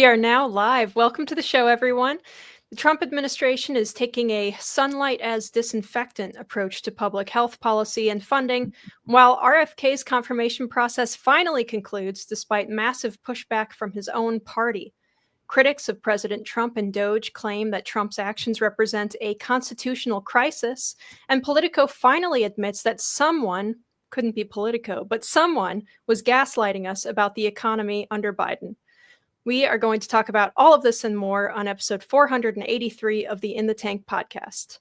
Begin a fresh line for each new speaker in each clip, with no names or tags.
We are now live. Welcome to the show, everyone. The Trump administration is taking a sunlight as disinfectant approach to public health policy and funding, while RFK's confirmation process finally concludes despite massive pushback from his own party. Critics of President Trump and DOGE claim that Trump's actions represent a constitutional crisis, and Politico finally admits that someone, couldn't be Politico, but someone was gaslighting us about the economy under Biden. We are going to talk about all of this and more on episode 483 of the In the Tank podcast.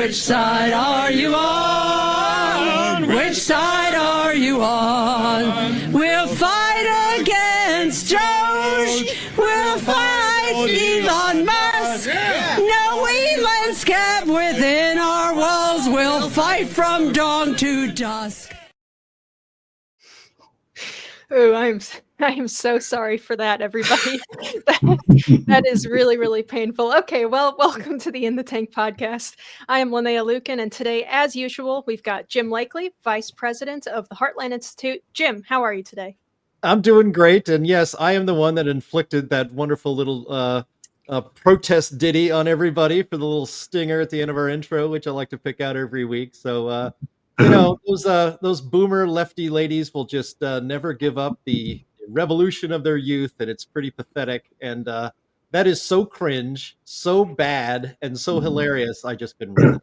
Which side are you on? Which side are you on? We'll fight against DOGE. We'll fight Elon Musk. No Elon scab within our walls. We'll fight from dawn to dusk.
Oh, I am so sorry for that, everybody. that is really, really painful. Okay, well, welcome to the In the Tank podcast. I am Linnea Lueken, and today, as usual, we've got Jim Lakely, Vice President of the Heartland Institute. Jim, how are you today?
I'm doing great, and yes, I am the one that inflicted that wonderful little protest ditty on everybody for the little stinger at the end of our intro, which I like to pick out every week. So, those boomer lefty ladies will just never give up the revolution of their youth, and it's pretty pathetic. And that is so cringe, so bad, and so hilarious. I just couldn't read it.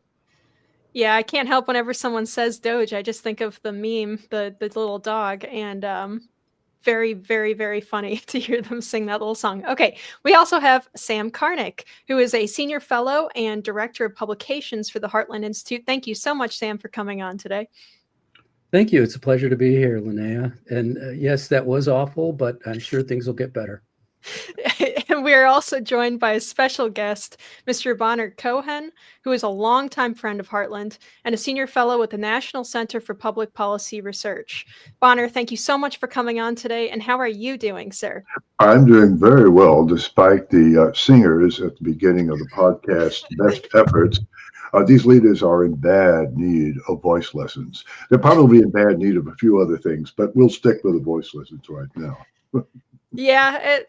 Yeah, I can't help whenever someone says Doge, I just think of the meme, the little dog, and very, very, very funny to hear them sing that little song. Okay, we also have Sam Karnick, who is a senior fellow and director of publications for the Heartland Institute. Thank you so much, Sam, for coming on today.
Thank you. It's a pleasure to be here, Linnea. And yes, that was awful, but I'm sure things will get better.
And we are also joined by a special guest, Mr. Bonner Cohen, who is a longtime friend of Heartland and a senior fellow at the National Center for Public Policy Research. Bonner, thank you so much for coming on today. And how are you doing, sir?
I'm doing very well, despite the singers at the beginning of the podcast best efforts. These leaders are in bad need of voice lessons. They're probably in bad need of a few other things, but we'll stick with the voice lessons right now.
Yeah,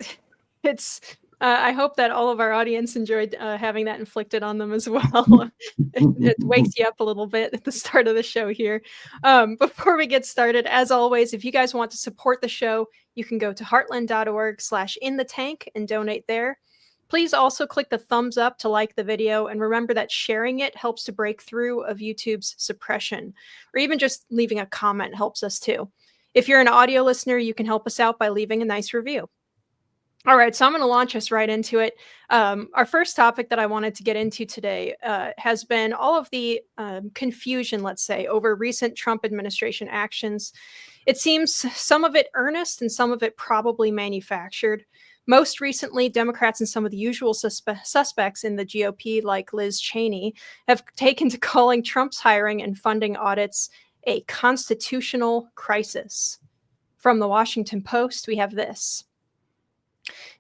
it's. I hope that all of our audience enjoyed having that inflicted on them as well. It wakes you up a little bit at the start of the show here. Before we get started, as always, if you guys want to support the show, you can go to heartland.org/inthetank and donate there. Please also click the thumbs up to like the video, and remember that sharing it helps to break through of YouTube's suppression, or even just leaving a comment helps us too. If you're an audio listener, you can help us out by leaving a nice review. All right, so I'm going to launch us right into it. Our first topic that I wanted to get into today has been all of the confusion, let's say, over recent Trump administration actions. It seems some of it earnest and some of it probably manufactured. Most recently, Democrats and some of the usual suspects in the GOP, like Liz Cheney, have taken to calling Trump's hiring and funding audits a constitutional crisis. From the Washington Post, we have this.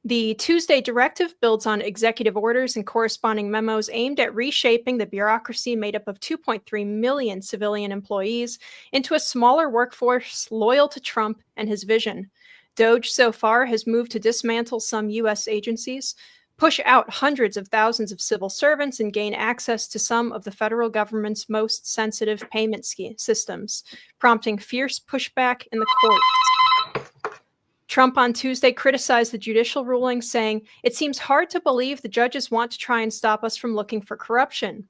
The Tuesday directive builds on executive orders and corresponding memos aimed at reshaping the bureaucracy made up of 2.3 million civilian employees into a smaller workforce loyal to Trump and his vision. DOGE so far has moved to dismantle some U.S. agencies, push out hundreds of thousands of civil servants, and gain access to some of the federal government's most sensitive payment systems, prompting fierce pushback in the courts. Trump on Tuesday criticized the judicial ruling, saying, "It seems hard to believe the judges want to try and stop us from looking for corruption."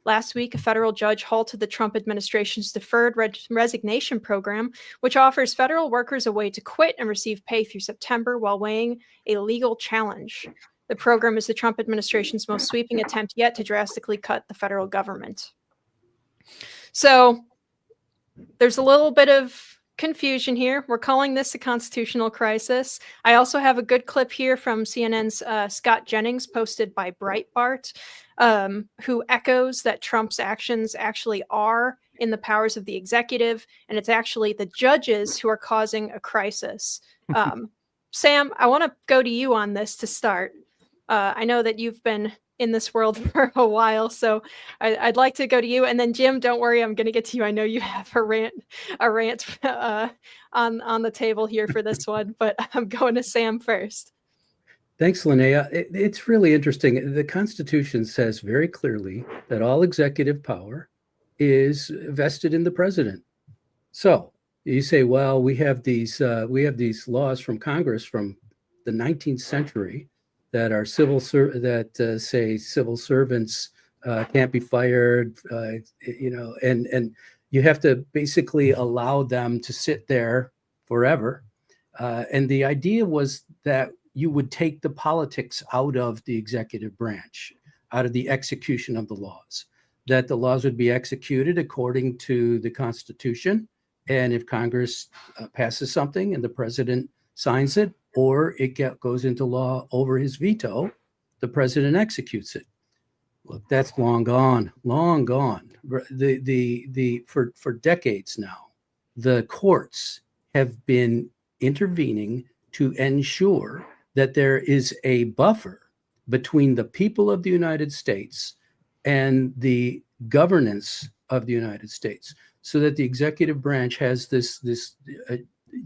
Last week, a federal judge halted the Trump administration's deferred resignation program, which offers federal workers a way to quit and receive pay through September while weighing a legal challenge. The program is the Trump administration's most sweeping attempt yet to drastically cut the federal government. So there's a little bit of confusion here. We're calling this a constitutional crisis. I also have a good clip here from CNN's Scott Jennings, posted by Breitbart, who echoes that Trump's actions actually are in the powers of the executive, and it's actually the judges who are causing a crisis. Sam, I want to go to you on this to start. I know that you've been in this world for a while, so I'd like to go to you, and then Jim, don't worry, I'm going to get to you. I know you have a rant on the table here for this one, but I'm going to Sam first.
Thanks, Linnea. It's really interesting. The Constitution says very clearly that all executive power is vested in the president. So you say, well, we have these laws from Congress from the 19th century that are say civil servants can't be fired, and you have to basically allow them to sit there forever. And the idea was that you would take the politics out of the executive branch, out of the execution of the laws, that the laws would be executed according to the Constitution. And if Congress passes something and the president signs it, or it goes into law over his veto, the president executes it. Look, that's long gone. For decades now, the courts have been intervening to ensure that there is a buffer between the people of the United States and the governance of the United States, so that the executive branch has this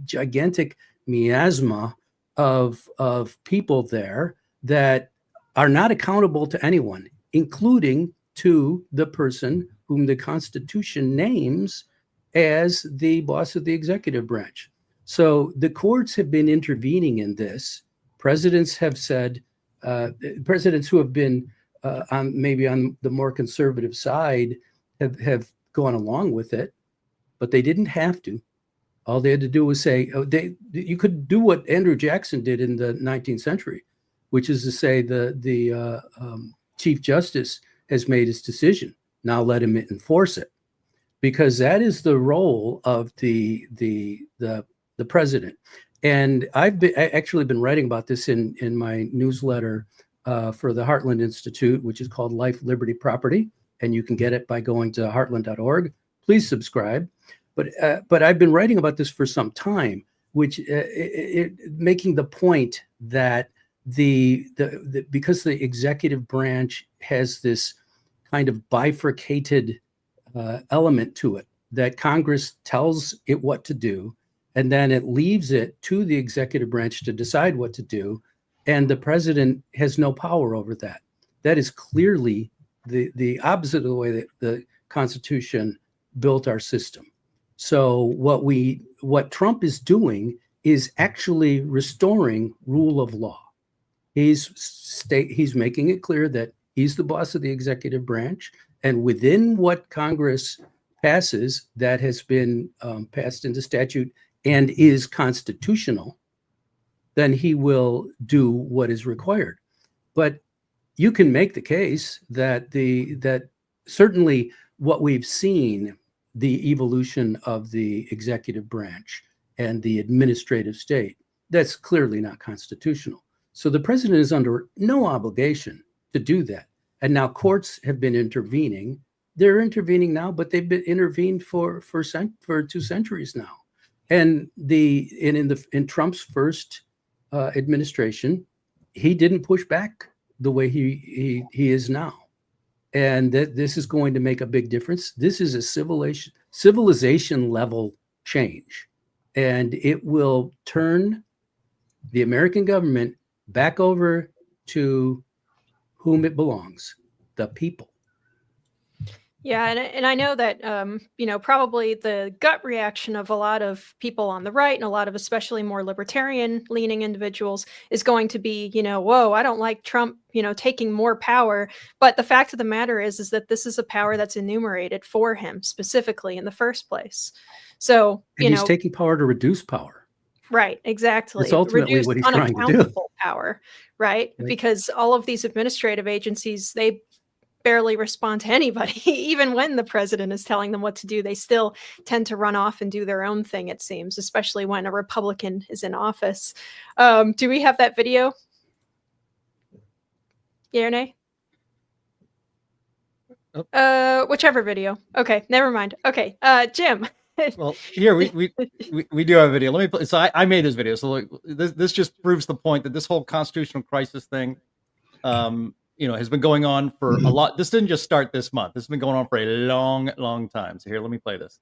gigantic miasma of people there that are not accountable to anyone, including to the person whom the Constitution names as the boss of the executive branch. So the courts have been intervening in this. Presidents have said, presidents who have been maybe on the more conservative side have gone along with it, but they didn't have to. All they had to do was say, you could do what Andrew Jackson did in the 19th century, which is to say the Chief Justice has made his decision. Now let him enforce it, because that is the role of the president. And I've actually been writing about this in my newsletter for the Heartland Institute, which is called Life, Liberty, Property, and you can get it by going to heartland.org. Please subscribe. But I've been writing about this for some time, which making the point that because the executive branch has this kind of bifurcated element to it, that Congress tells it what to do, and then it leaves it to the executive branch to decide what to do, and the president has no power over that. That is clearly the opposite of the way that the Constitution built our system. So what Trump is doing is actually restoring rule of law. He's making it clear that he's the boss of the executive branch, and within what Congress passes that has been passed into statute and is constitutional, then he will do what is required. But you can make the case that that certainly what we've seen, the evolution of the executive branch and the administrative state, that's clearly not constitutional. So the president is under no obligation to do that. And now courts have been intervening. They're intervening now, but they've been intervened for 2 centuries now. And in Trump's first administration, he didn't push back the way he is now. And that this is going to make a big difference. This is a civilization level change, and it will turn the American government back over to whom it belongs, the people.
Yeah, and I know that probably the gut reaction of a lot of people on the right and a lot of especially more libertarian leaning individuals is going to be, whoa, I don't like Trump, taking more power. But the fact of the matter is that this is a power that's enumerated for him specifically in the first place. So,
and he's taking power to reduce power.
Right, exactly.
That's ultimately
Reduce
what he's trying to do.
power, right? Because all of these administrative agencies, they barely respond to anybody. Even when the president is telling them what to do, they still tend to run off and do their own thing, it seems, especially when a Republican is in office. Do we have that video? Yeah or nay? Whichever video. Okay, never mind. Okay, Jim.
Well, here we do have a video. Let me play. So I made this video. So look, this just proves the point that this whole constitutional crisis thing, has been going on for a lot. This didn't just start this month. This has been going on for a long time. So here, let me play this.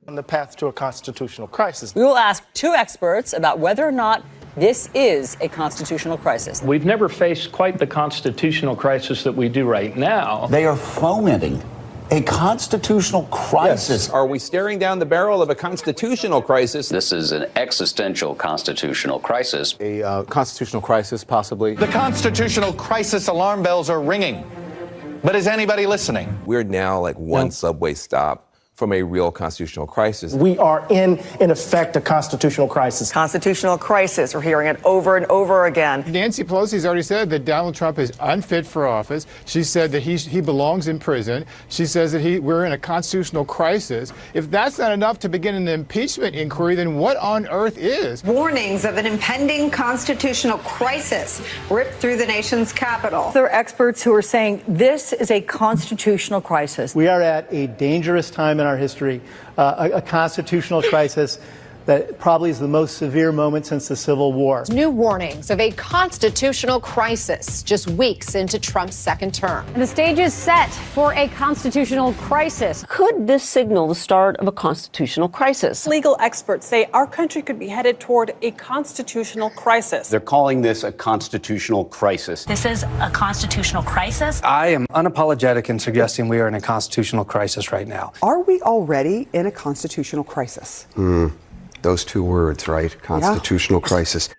On the path to a constitutional crisis.
We will ask two experts about whether or not this is a constitutional crisis.
We've never faced quite the constitutional crisis that we do right now.
They are fomenting a constitutional crisis.
Yes. Are we staring down the barrel of a constitutional crisis?
This is an existential constitutional crisis.
A constitutional crisis, possibly.
The constitutional crisis alarm bells are ringing. But is anybody listening?
We're now like one subway stop from a real constitutional crisis.
We are in effect, a constitutional crisis.
Constitutional crisis. We're hearing it over and over again.
Nancy Pelosi's already said that Donald Trump is unfit for office. She said that he belongs in prison. She says that we're in a constitutional crisis. If that's not enough to begin an impeachment inquiry, then what on earth is?
Warnings of an impending constitutional crisis ripped through the nation's capital.
There are experts who are saying this is a constitutional crisis.
We are at a dangerous time in our history, a constitutional crisis that probably is the most severe moment since the Civil War.
New warnings of a constitutional crisis just weeks into Trump's second term.
The stage is set for a constitutional crisis.
Could this signal the start of a constitutional crisis?
Legal experts say our country could be headed toward a constitutional crisis.
They're calling this a constitutional crisis.
This is a constitutional crisis.
I am unapologetic in suggesting we are in a constitutional crisis right now.
Are we already in a constitutional crisis?
Those two words, right? Constitutional crisis.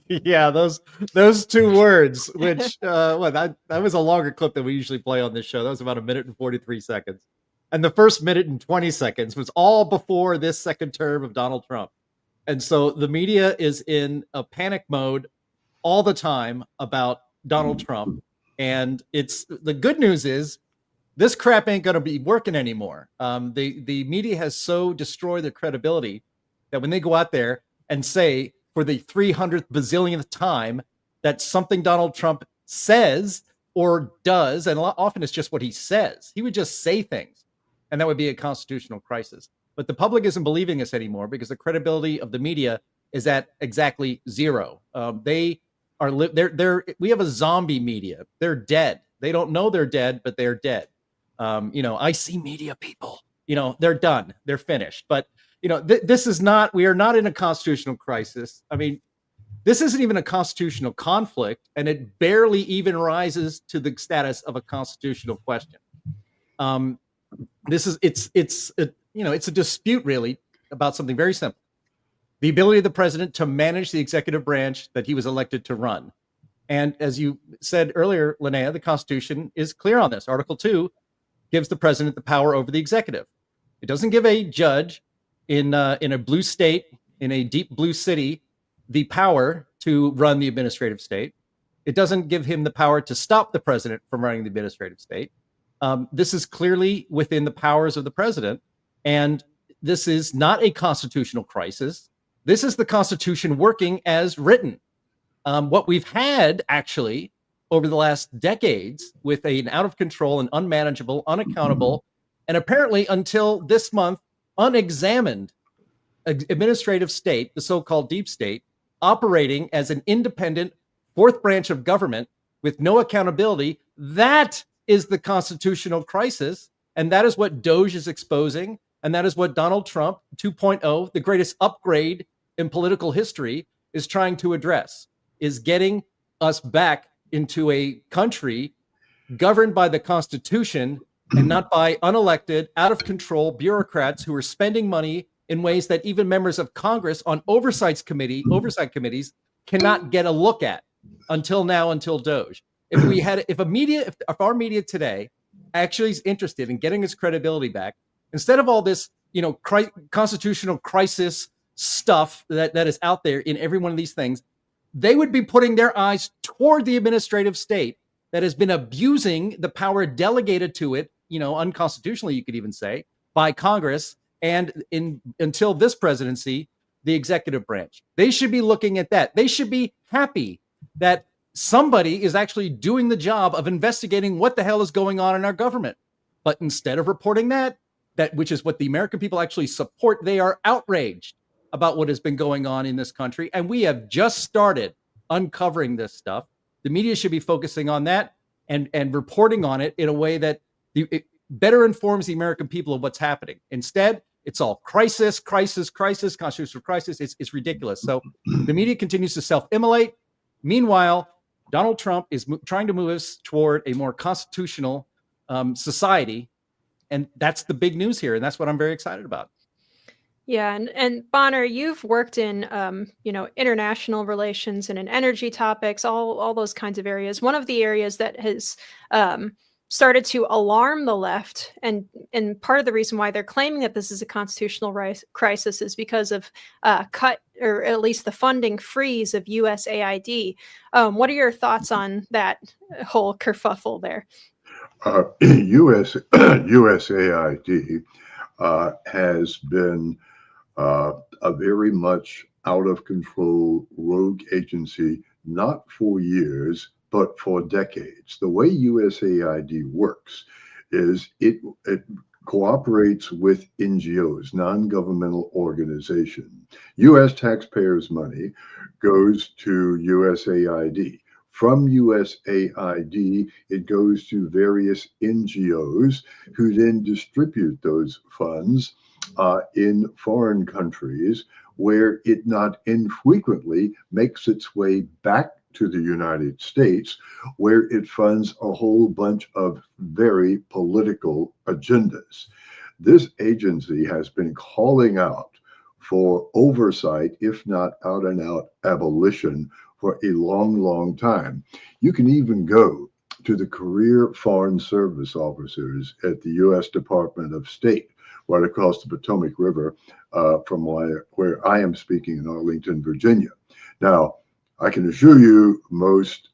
Yeah, those two words, which that was a longer clip than we usually play on this show. That was about 1 minute and 43 seconds. And the first minute and 20 seconds was all before this second term of Donald Trump. And so the media is in a panic mode all the time about Donald Trump. And the good news is this crap ain't going to be working anymore. The media has so destroyed their credibility that when they go out there and say for the 300th bazillionth time that something Donald Trump says or does, and often it's just what he says, he would just say things, and that would be a constitutional crisis. But the public isn't believing us anymore because the credibility of the media is at exactly zero. We have a zombie media. They're dead. They don't know they're dead, but they're dead. I see media people. They're done. They're finished. But we are not in a constitutional crisis. I mean, this isn't even a constitutional conflict, and it barely even rises to the status of a constitutional question. It's a dispute really about something very simple: the ability of the president to manage the executive branch that he was elected to run. And as you said earlier, Linnea, the Constitution is clear on this. Article 2 gives the president the power over the executive. It doesn't give a judge in a blue state, in a deep blue city, the power to run the administrative state. It doesn't give him the power to stop the president from running the administrative state. This is clearly within the powers of the president, and this is not a constitutional crisis. This is the Constitution working as written. What we've had actually over the last decades with an out of control and unmanageable, unaccountable, and apparently until this month, unexamined administrative state, the so-called deep state, operating as an independent fourth branch of government with no accountability. That is the constitutional crisis. And that is what DOGE is exposing. And that is what Donald Trump 2.0, the greatest upgrade in political history, is trying to address, is getting us back into a country governed by the Constitution and not by unelected, out of control bureaucrats who are spending money in ways that even members of Congress on oversight committees cannot get a look at until DOGE. If our media today actually is interested in getting its credibility back, instead of all this, constitutional crisis stuff that is out there in every one of these things, they would be putting their eyes toward the administrative state that has been abusing the power delegated to it, unconstitutionally, you could even say, by Congress and until this presidency, the executive branch. They should be looking at that. They should be happy that somebody is actually doing the job of investigating what the hell is going on in our government. But instead of reporting that which is what the American people actually support, they are outraged about what has been going on in this country. And we have just started uncovering this stuff. The media should be focusing on that and reporting on it in a way that it better informs the American people of what's happening. Instead, it's all crisis, constitutional crisis. It's ridiculous. So the media continues to self-immolate. Meanwhile, Donald Trump is trying to move us toward a more constitutional society. And that's the big news here. And that's what I'm very excited about.
Yeah, and Bonner, you've worked in international relations and in energy topics, all those kinds of areas. One of the areas that has started to alarm the left, and part of the reason why they're claiming that this is a constitutional crisis is because of cut, or at least the funding freeze of USAID. What are your thoughts on that whole kerfuffle there?
USAID has been a very much out of control rogue agency, not for years, but for decades. The way USAID works is it cooperates with NGOs, non-governmental organizations. U.S. taxpayers' money goes to USAID. From USAID, it goes to various NGOs who then distribute those funds in foreign countries, where it not infrequently makes its way back to the United States, where it funds a whole bunch of very political agendas. This agency has been calling out for oversight, if not out and out abolition, for a long, long time. You can even go to the career Foreign Service officers at the U.S. Department of State, right across the Potomac River from where I am speaking in Arlington, Virginia. Now, I can assure you most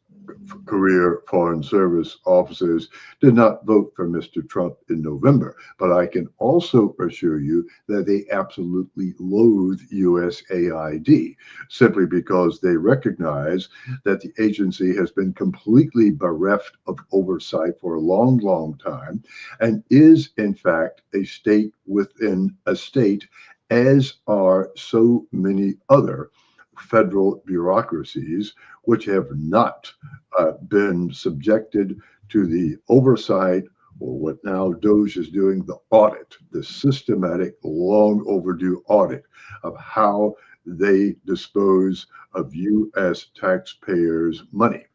career Foreign Service officers did not vote for Mr. Trump in November, but I can also assure you that they absolutely loathe USAID, simply because they recognize that the agency has been completely bereft of oversight for a long, long time, and is in fact a state within a state, as are so many other federal bureaucracies which have not been subjected to the oversight, or what now DOGE is doing, the audit, the systematic, long overdue audit of how they dispose of U.S. taxpayers' money.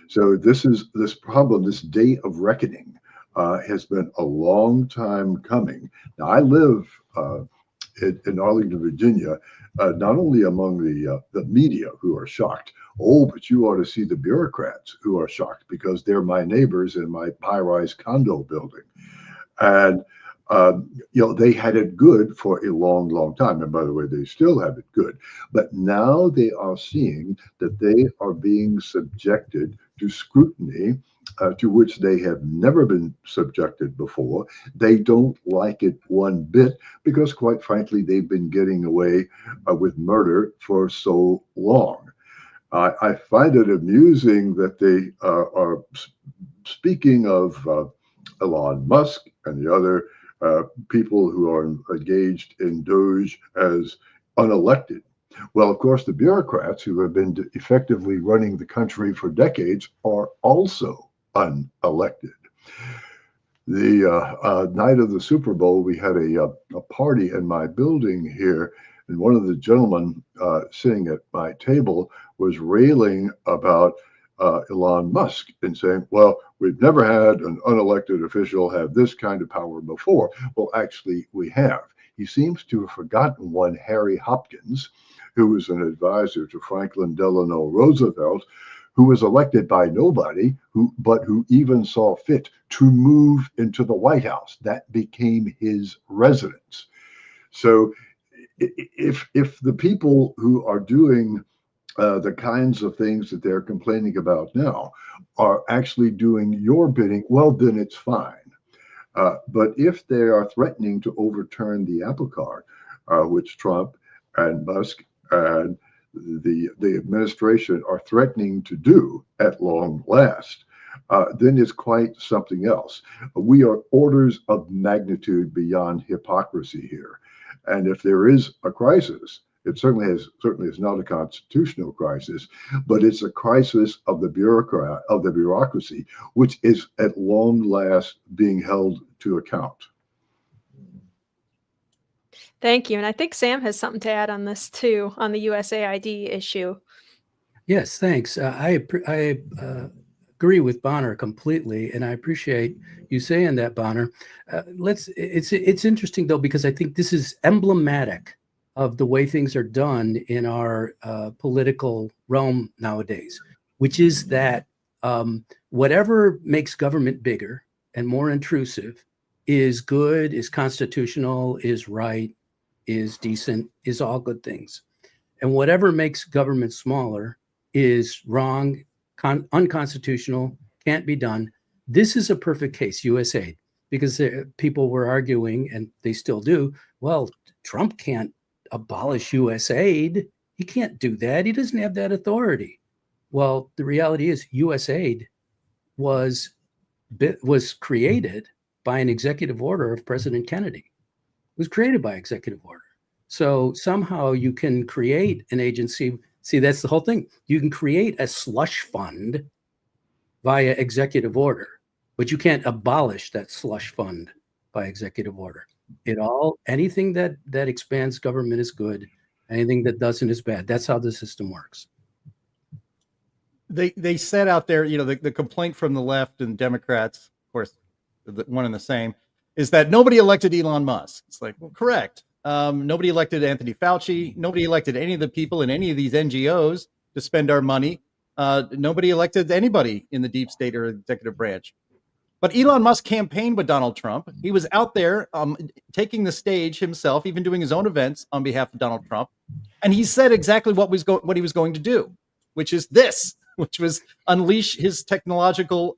So this problem, this day of reckoning, has been a long time coming. Now, I live in Arlington, Virginia, not only among the media who are shocked, but you ought to see the bureaucrats who are shocked, because they're my neighbors in my high-rise condo building. And, they had it good for a long, long time. And by the way, they still have it good. But now they are seeing that they are being subjected to scrutiny to which they have never been subjected before. They don't like it one bit, because quite frankly, they've been getting away with murder for so long. I find it amusing that they are speaking of Elon Musk and the other people who are engaged in DOGE as unelected. Well, of course, the bureaucrats who have been effectively running the country for decades are also unelected. The night of the Super Bowl, we had a party in my building here, and one of the gentlemen sitting at my table was railing about Elon Musk and saying, well, we've never had an unelected official have this kind of power before. Well, actually, we have. He seems to have forgotten one Harry Hopkins, who was an advisor to Franklin Delano Roosevelt, who was elected by nobody, but who even saw fit to move into the White House. That became his residence. So if the people who are doing the kinds of things that they're complaining about now are actually doing your bidding, well, then it's fine. But if they are threatening to overturn the apple cart, which Trump and Musk and the administration are threatening to do at long last, then it's quite something else. We are orders of magnitude beyond hypocrisy here. And if there is a crisis, it certainly is not a constitutional crisis, but it's a crisis of the bureaucracy, which is at long last being held to account.
Thank you. And I think Sam has something to add on this too, on the USAID issue.
Yes, thanks. I agree with Bonner completely, and I appreciate you saying that, Bonner. It's interesting though, because I think this is emblematic of the way things are done in our political realm nowadays, which is that whatever makes government bigger and more intrusive is good, is constitutional, is right, is decent, is all good things. And whatever makes government smaller is wrong, unconstitutional, can't be done. This is a perfect case, USAID, because people were arguing, and they still do, well, Trump can't abolish USAID. He can't do that. He doesn't have that authority. Well, the reality is USAID was created by an executive order of President Kennedy. It was created by executive order. So somehow you can create an agency. See, that's the whole thing. You can create a slush fund via executive order, but you can't abolish that slush fund by executive order. Anything that expands government is good. Anything that doesn't is bad. That's how the system works.
They said out there, the complaint from the left and Democrats, of course, the one and the same, is that nobody elected Elon Musk. It's like, well, correct. Nobody elected Anthony Fauci. Nobody elected any of the people in any of these NGOs to spend our money. Nobody elected anybody in the deep state or executive branch. But Elon Musk campaigned with Donald Trump. He was out there taking the stage himself, even doing his own events on behalf of Donald Trump. And he said exactly what he was going to do, which was unleash his technological,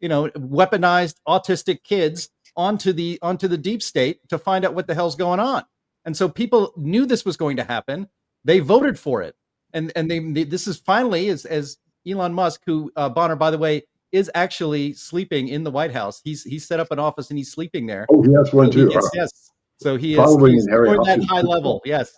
weaponized autistic kids onto the deep state to find out what the hell's going on. And so people knew this was going to happen. They voted for it. And this is finally, as Elon Musk, who, Bonner, by the way, is actually sleeping in the White House. He's set up an office and he's sleeping there.
Oh, he has one too.
Yes. So he's that high level. Yes.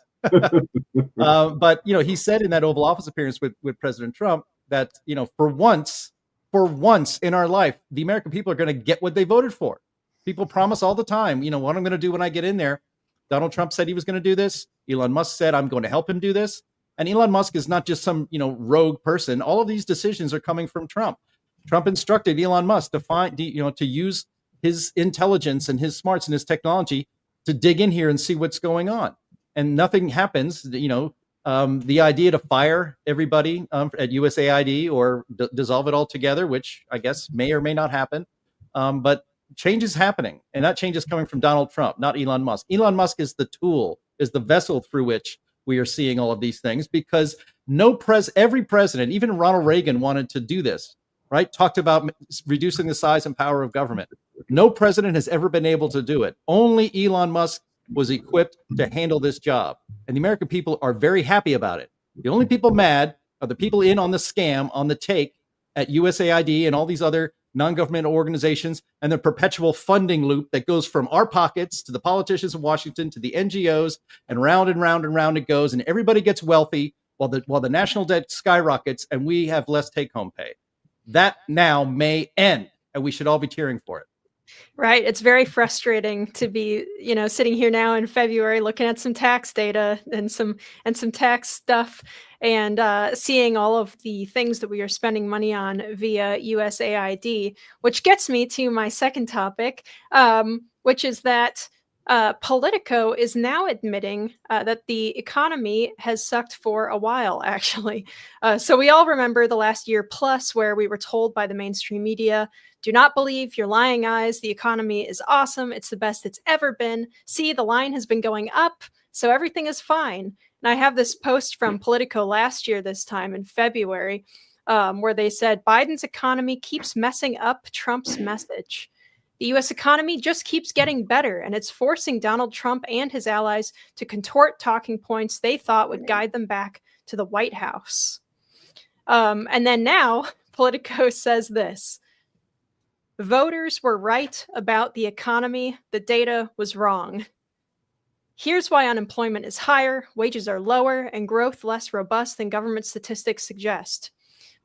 But he said in that Oval Office appearance with President Trump that for once in our life, the American people are going to get what they voted for. People promise all the time, what I'm going to do when I get in there. Donald Trump said he was going to do this. Elon Musk said I'm going to help him do this. And Elon Musk is not just some rogue person. All of these decisions are coming from Trump. Trump instructed Elon Musk to use his intelligence and his smarts and his technology to dig in here and see what's going on. And nothing happens. The idea to fire everybody at USAID or dissolve it altogether, which I guess may or may not happen. But change is happening, and that change is coming from Donald Trump, not Elon Musk. Elon Musk is the tool, is the vessel through which we are seeing all of these things, because every president, even Ronald Reagan, wanted to do this. Right? Talked about reducing the size and power of government. No president has ever been able to do it. Only Elon Musk was equipped to handle this job. And the American people are very happy about it. The only people mad are the people in on the scam, on the take at USAID and all these other non-governmental organizations, and the perpetual funding loop that goes from our pockets to the politicians in Washington to the NGOs, and round and round and round it goes. And everybody gets wealthy while the national debt skyrockets and we have less take-home pay. That now may end, and we should all be cheering for it.
Right. It's very frustrating to be, sitting here now in February looking at some tax data and some tax stuff and seeing all of the things that we are spending money on via USAID, which gets me to my second topic, which is that Politico is now admitting that the economy has sucked for a while, actually. So we all remember the last year plus where we were told by the mainstream media, do not believe your lying eyes. The economy is awesome. It's the best it's ever been. See, the line has been going up, so everything is fine. And I have this post from Politico last year, this time in February, where they said Biden's economy keeps messing up Trump's message. The U.S. economy just keeps getting better, and it's forcing Donald Trump and his allies to contort talking points they thought would guide them back to the White House. And then now, Politico says this. Voters were right about the economy. The data was wrong. Here's why unemployment is higher, wages are lower, and growth less robust than government statistics suggest.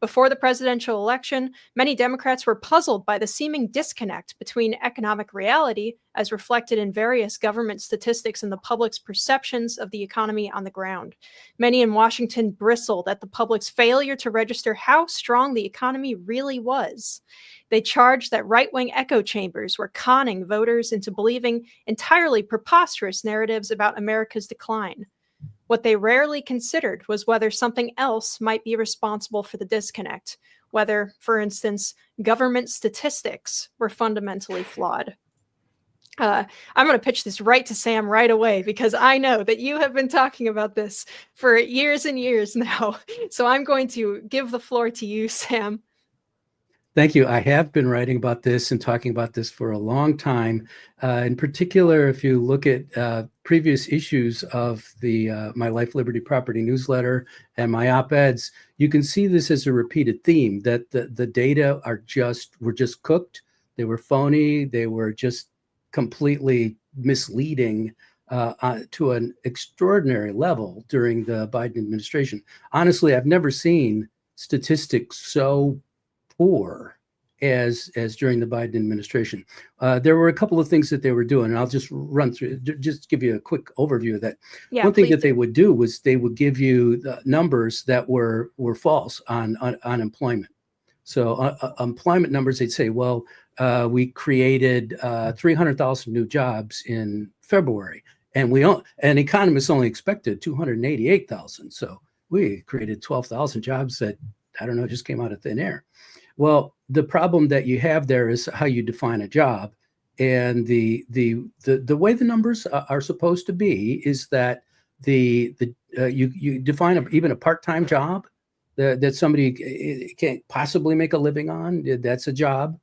Before the presidential election, many Democrats were puzzled by the seeming disconnect between economic reality, as reflected in various government statistics, and the public's perceptions of the economy on the ground. Many in Washington bristled at the public's failure to register how strong the economy really was. They charged that right-wing echo chambers were conning voters into believing entirely preposterous narratives about America's decline. What they rarely considered was whether something else might be responsible for the disconnect, whether, for instance, government statistics were fundamentally flawed. I'm going to pitch this right to Sam right away, because I know that you have been talking about this for years and years now. So I'm going to give the floor to you, Sam.
Thank you. I have been writing about this and talking about this for a long time. In particular, if you look at previous issues of the My Life, Liberty, Property newsletter and my op-eds, you can see this as a repeated theme, that the data were just cooked. They were phony. They were just completely misleading to an extraordinary level during the Biden administration. Honestly, I've never seen statistics so poor as during the Biden administration. There were a couple of things that they were doing, and I'll just run through, just give you a quick overview of that.
Yeah,
one thing
please
that they would do was they would give you the numbers that were false on unemployment. So employment numbers, they'd say, well, we created 300,000 new jobs in February, and economists only expected 288,000. So we created 12,000 jobs that, I don't know, just came out of thin air. Well, the problem that you have there is how you define a job, and the way the numbers are supposed to be is that you define even a part-time job that somebody can't possibly make a living on. That's a job,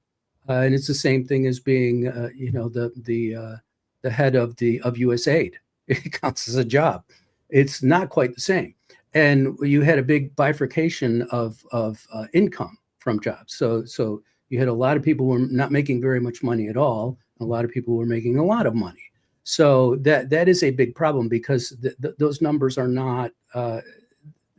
and it's the same thing as being the head of USAID. It counts as a job. It's not quite the same. And you had a big bifurcation of income from jobs. So you had a lot of people who were not making very much money at all. A lot of people were making a lot of money. So that is a big problem, because those numbers are not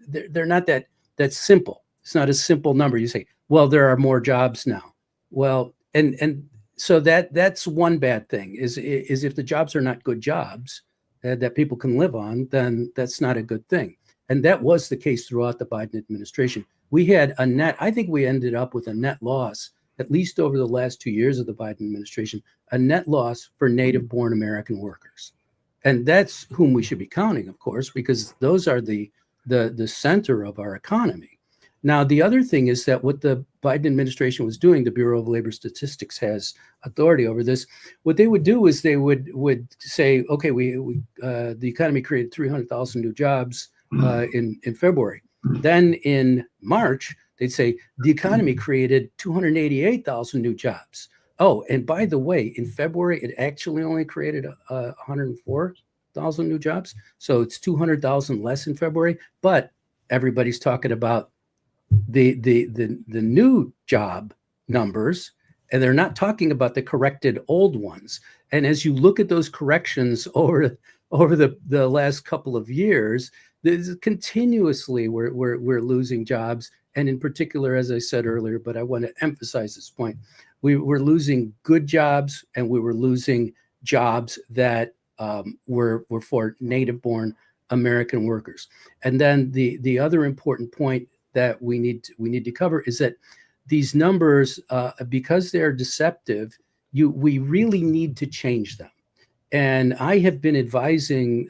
they're not that simple. It's not a simple number. You say, well, there are more jobs now. Well, and so that's one bad thing is if the jobs are not good jobs that people can live on, then that's not a good thing. And that was the case throughout the Biden administration. We had I think we ended up with a net loss, at least over the last 2 years of the Biden administration, a net loss for native-born American workers. And that's whom we should be counting, of course, because those are the center of our economy. Now, the other thing is that what the Biden administration was doing, the Bureau of Labor Statistics has authority over this. What they would do is they would say, okay, the economy created 300,000 new jobs in February. Then in March, they'd say the economy created 288,000 new jobs. Oh, and by the way, in February, it actually only created 104,000 new jobs. So it's 200,000 less in February. But everybody's talking about the new job numbers, and they're not talking about the corrected old ones. And as you look at those corrections over the last couple of years, continuously we're losing jobs. And in particular, as I said earlier, but I want to emphasize this point, we were losing good jobs, and we were losing jobs that were for native-born American workers. And then the other important point that we need to cover is that these numbers, because they're deceptive, we really need to change them. And I have been advising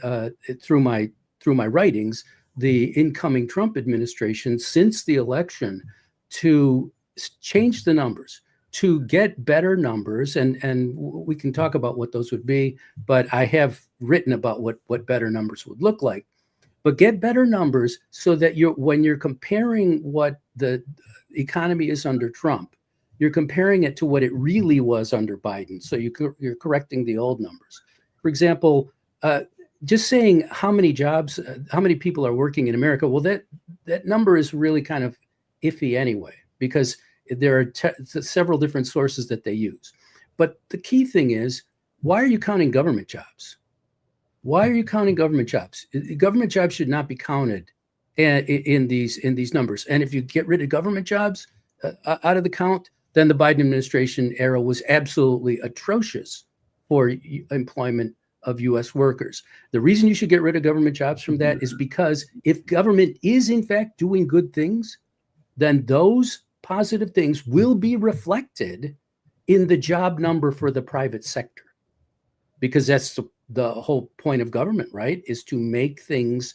through my writings the incoming Trump administration since the election to change the numbers, to get better numbers, and we can talk about what those would be, but I have written about what better numbers would look like. But get better numbers so that when you're comparing what the economy is under Trump, you're comparing it to what it really was under Biden. So you're correcting the old numbers. For example, just saying how many jobs, how many people are working in America, well, that number is really kind of iffy anyway, because there are several different sources that they use. But the key thing is, why are you counting government jobs? Why are you counting government jobs? Government jobs should not be counted in these numbers. And if you get rid of government jobs out of the count, then the Biden administration era was absolutely atrocious for employment of U.S. workers. The reason you should get rid of government jobs from that is because if government is in fact doing good things, then those positive things will be reflected in the job number for the private sector, because that's the whole point of government, right? Is to make things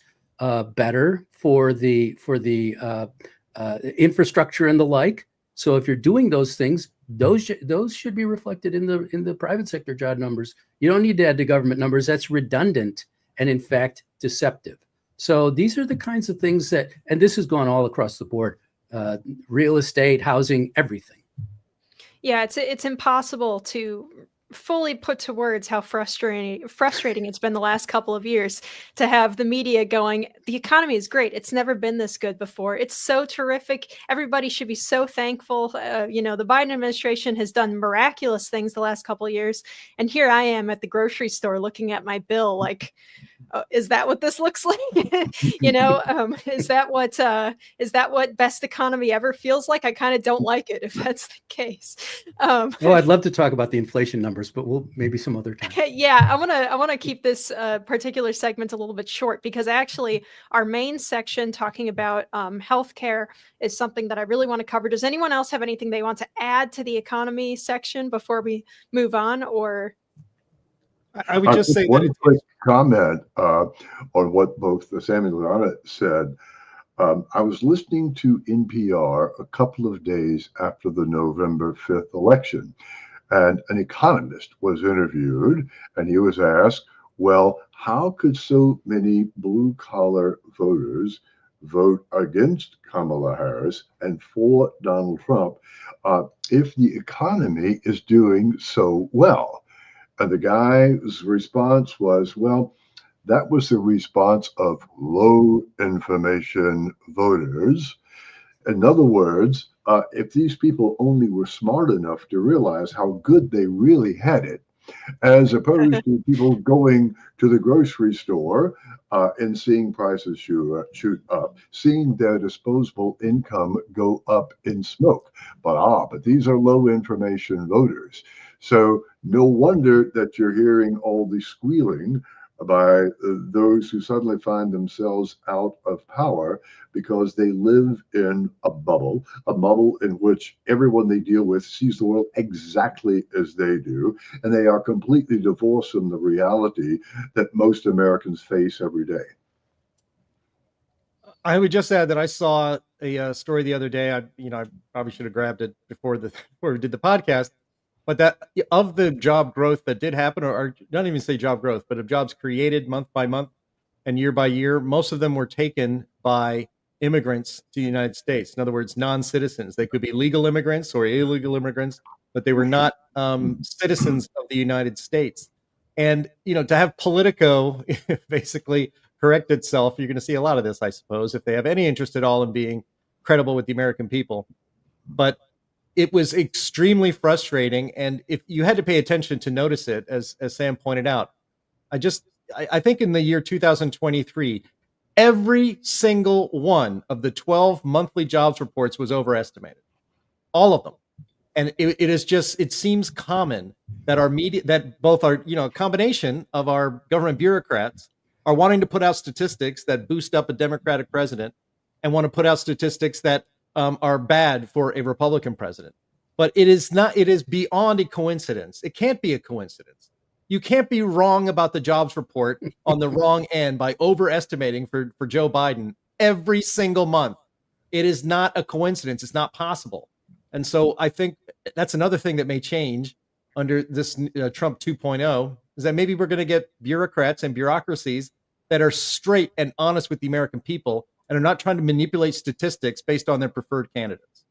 better for the infrastructure and the like. So if you're doing those things, those should be reflected in the private sector job numbers. You don't need to add the government numbers. That's redundant and in fact deceptive. So these are the kinds of things that, and this has gone all across the board, real estate, housing, everything.
Yeah, it's impossible to fully put to words how frustrating it's been the last couple of years to have the media going, the economy is great. It's never been this good before. It's so terrific. Everybody should be so thankful. The Biden administration has done miraculous things the last couple of years. And here I am at the grocery store looking at my bill like, is that what this looks like? Is that what best economy ever feels like? I kind of don't like it if that's the case.
I'd love to talk about the inflation numbers, but we'll maybe some other time.
Yeah, I want to keep this particular segment a little bit short, because actually our main section talking about healthcare is something that I really want to cover. Does anyone else have anything they want to add to the economy section before we move on? Or
I would just say
one quick comment on what both Samuel and Anna said. I was listening to NPR a couple of days after the November 5th election, and an economist was interviewed, and he was asked, well, how could so many blue-collar voters vote against Kamala Harris and for Donald Trump if the economy is doing so well? And the guy's response was, well, that was the response of low information voters. In other words, if these people only were smart enough to realize how good they really had it, as opposed to people going to the grocery store and seeing prices shoot up, seeing their disposable income go up in smoke. But these are low information voters. So no wonder that you're hearing all the squealing by those who suddenly find themselves out of power because they live in a bubble in which everyone they deal with sees the world exactly as they do, and they are completely divorced from the reality that most Americans face every day.
I would just add that I saw a story the other day. I probably should have grabbed it before we did the podcast. But that of the job growth that did happen, or not even say job growth, but of jobs created month by month and year by year, most of them were taken by immigrants to the United States. In other words, non-citizens. They could be legal immigrants or illegal immigrants, but they were not citizens of the United States. And, to have Politico basically correct itself, you're going to see a lot of this, I suppose, if they have any interest at all in being credible with the American people. But it was extremely frustrating, and if you had to pay attention to notice it, as Sam pointed out, I think in the year 2023, every single one of the 12 monthly jobs reports was overestimated, all of them. And it seems common that our media, that both our, a combination of our government bureaucrats are wanting to put out statistics that boost up a Democratic president and want to put out statistics that are bad for a Republican president. But it is not. It is beyond a coincidence. It can't be a coincidence You can't be wrong about the jobs report on the wrong end by overestimating for Joe Biden every single month. It is not a coincidence. It's not possible. And so I think that's another thing that may change under this Trump 2.0, is that maybe we're going to get bureaucrats and bureaucracies that are straight and honest with the American people and are not trying to manipulate statistics based on their preferred candidates.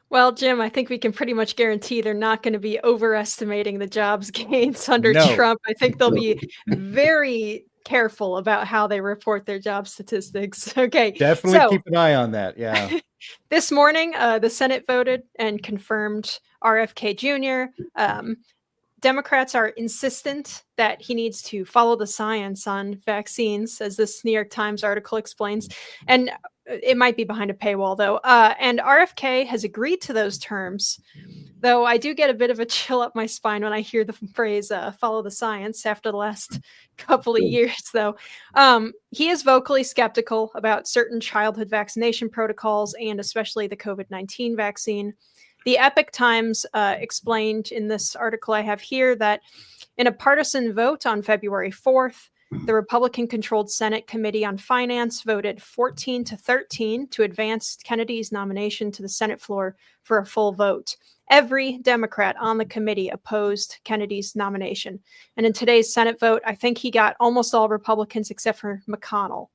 Well, Jim, I think we can pretty much guarantee they're not going to be overestimating the jobs gains under Trump. I think they'll be very careful about how they report their job statistics. Okay.
Definitely keep an eye on that. Yeah.
This morning, the Senate voted and confirmed RFK Jr. Democrats are insistent that he needs to follow the science on vaccines, as this New York Times article explains. And it might be behind a paywall, though. And RFK has agreed to those terms, though I do get a bit of a chill up my spine when I hear the phrase follow the science after the last couple of years, though. He is vocally skeptical about certain childhood vaccination protocols and especially the COVID-19 vaccine. The Epoch Times explained in this article I have here that in a partisan vote on February 4th, the Republican-controlled Senate Committee on Finance voted 14-13 to advance Kennedy's nomination to the Senate floor for a full vote. Every Democrat on the committee opposed Kennedy's nomination. And in today's Senate vote, I think he got almost all Republicans except for McConnell.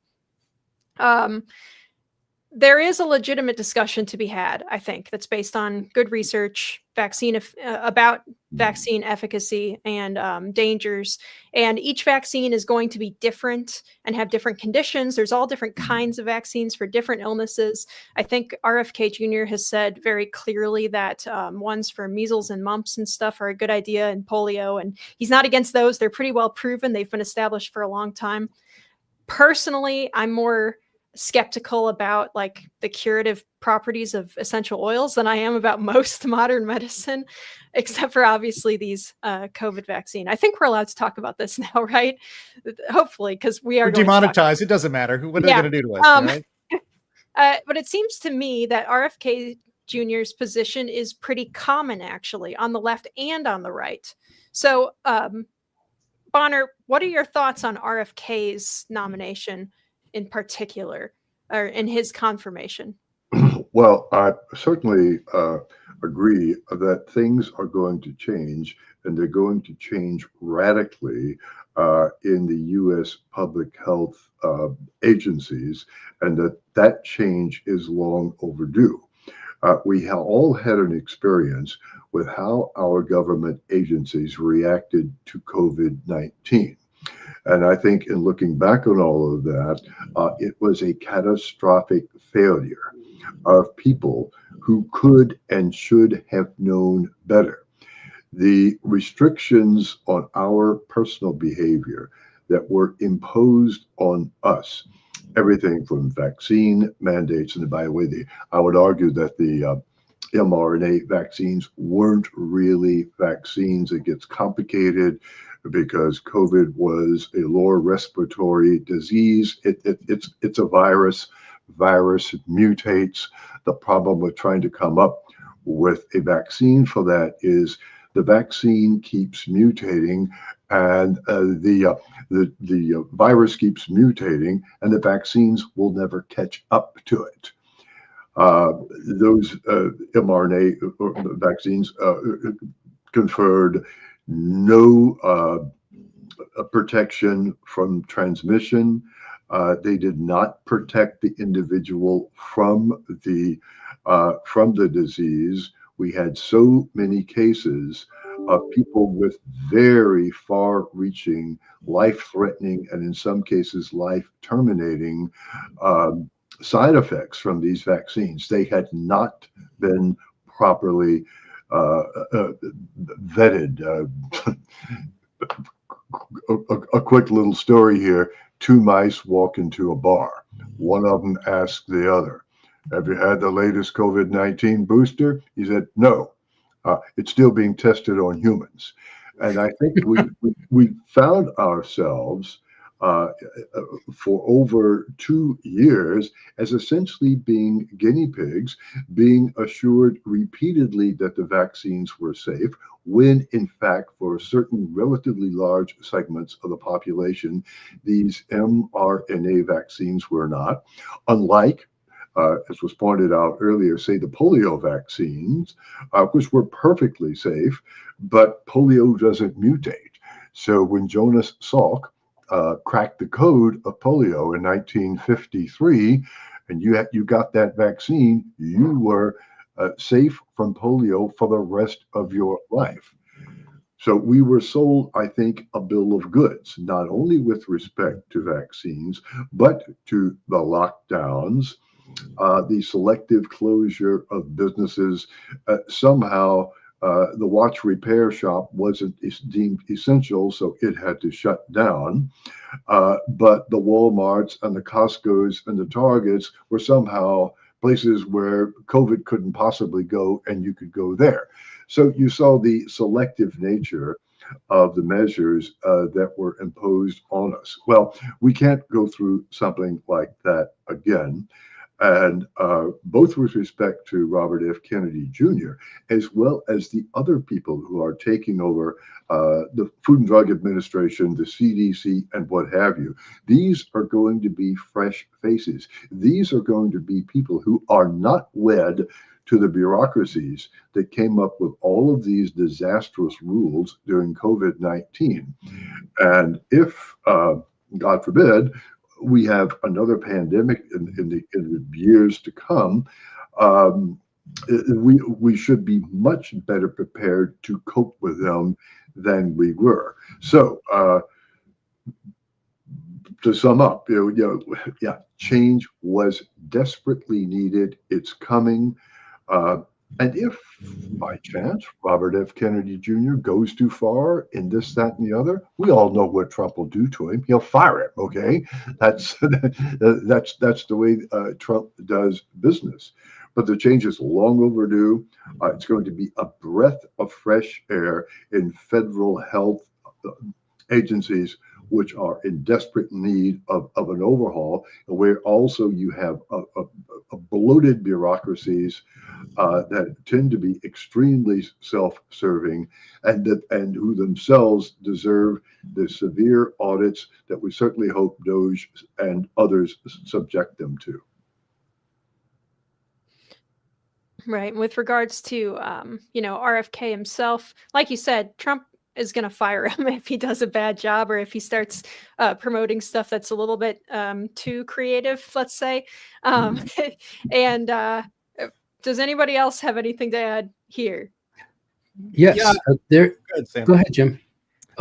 There is a legitimate discussion to be had, I think, that's based on good research, about vaccine efficacy and dangers. And each vaccine is going to be different and have different conditions. There's all different kinds of vaccines for different illnesses. I think RFK Jr. has said very clearly that ones for measles and mumps and stuff are a good idea, and polio. And he's not against those. They're pretty well proven. They've been established for a long time. Personally, I'm more skeptical about like the curative properties of essential oils than I am about most modern medicine, except for obviously these COVID vaccine. I think we're allowed to talk about this now, right? Hopefully, because we are
demonetized. It doesn't matter. What are they going to do to us? Right?
But it seems to me that RFK Jr.'s position is pretty common, actually, on the left and on the right. So, Bonner, what are your thoughts on RFK's nomination in particular, or in his confirmation?
Well, I certainly agree that things are going to change, and they're going to change radically in the U.S. public health agencies, and that change is long overdue. We have all had an experience with how our government agencies reacted to COVID-19. And I think in looking back on all of that, it was a catastrophic failure of people who could and should have known better. The restrictions on our personal behavior that were imposed on us, everything from vaccine mandates, and by the way, I would argue that the mRNA vaccines weren't really vaccines. It gets complicated because COVID was a lower respiratory disease. It's a virus. Virus mutates. The problem with trying to come up with a vaccine for that is the vaccine keeps mutating, and the virus keeps mutating, and the vaccines will never catch up to it. Those mRNA vaccines conferred no protection from transmission. They did not protect the individual from the disease. We had so many cases of people with very far-reaching, life-threatening, and in some cases life-terminating side effects from these vaccines. They had not been properly vetted. A quick little story here. Two mice walk into a bar. One of them asked the other, "Have you had the latest COVID-19 booster?" He said, "No, it's still being tested on humans." And I think we found ourselves for over 2 years as essentially being guinea pigs, being assured repeatedly that the vaccines were safe, when in fact, for certain relatively large segments of the population, these mRNA vaccines were not. Unlike, as was pointed out earlier, say the polio vaccines, which were perfectly safe, but polio doesn't mutate. So when Jonas Salk cracked the code of polio in 1953, and you got that vaccine, you were safe from polio for the rest of your life. So we were sold, I think, a bill of goods, not only with respect to vaccines, but to the lockdowns, the selective closure of businesses. Somehow, the watch repair shop wasn't deemed essential, so it had to shut down. But the Walmarts and the Costco's and the Targets were somehow places where COVID couldn't possibly go, and you could go there. So you saw the selective nature of the measures that were imposed on us. Well, we can't go through something like that again. And both with respect to Robert F. Kennedy Jr., as well as the other people who are taking over the Food and Drug Administration, the CDC, and what have you, these are going to be fresh faces. These are going to be people who are not wed to the bureaucracies that came up with all of these disastrous rules during COVID-19. And if, God forbid, we have another pandemic in the years to come, we should be much better prepared to cope with them than we were. So, to sum up, change was desperately needed. It's coming. And if by chance Robert F. Kennedy Jr. goes too far in this, that, and the other, we all know what Trump will do to him. He'll fire him. Okay, that's the way Trump does business. But the change is long overdue. It's going to be a breath of fresh air in federal health agencies, which are in desperate need of an overhaul, where also you have a bloated bureaucracies that tend to be extremely self-serving, and who themselves deserve the severe audits that we certainly hope DOGE and others subject them to.
Right. With regards to, RFK himself, like you said, Trump is going to fire him if he does a bad job, or if he starts promoting stuff that's a little bit too creative, let's say. And does anybody else have anything to add here?
Yes.
Yeah.
Go ahead, Jim.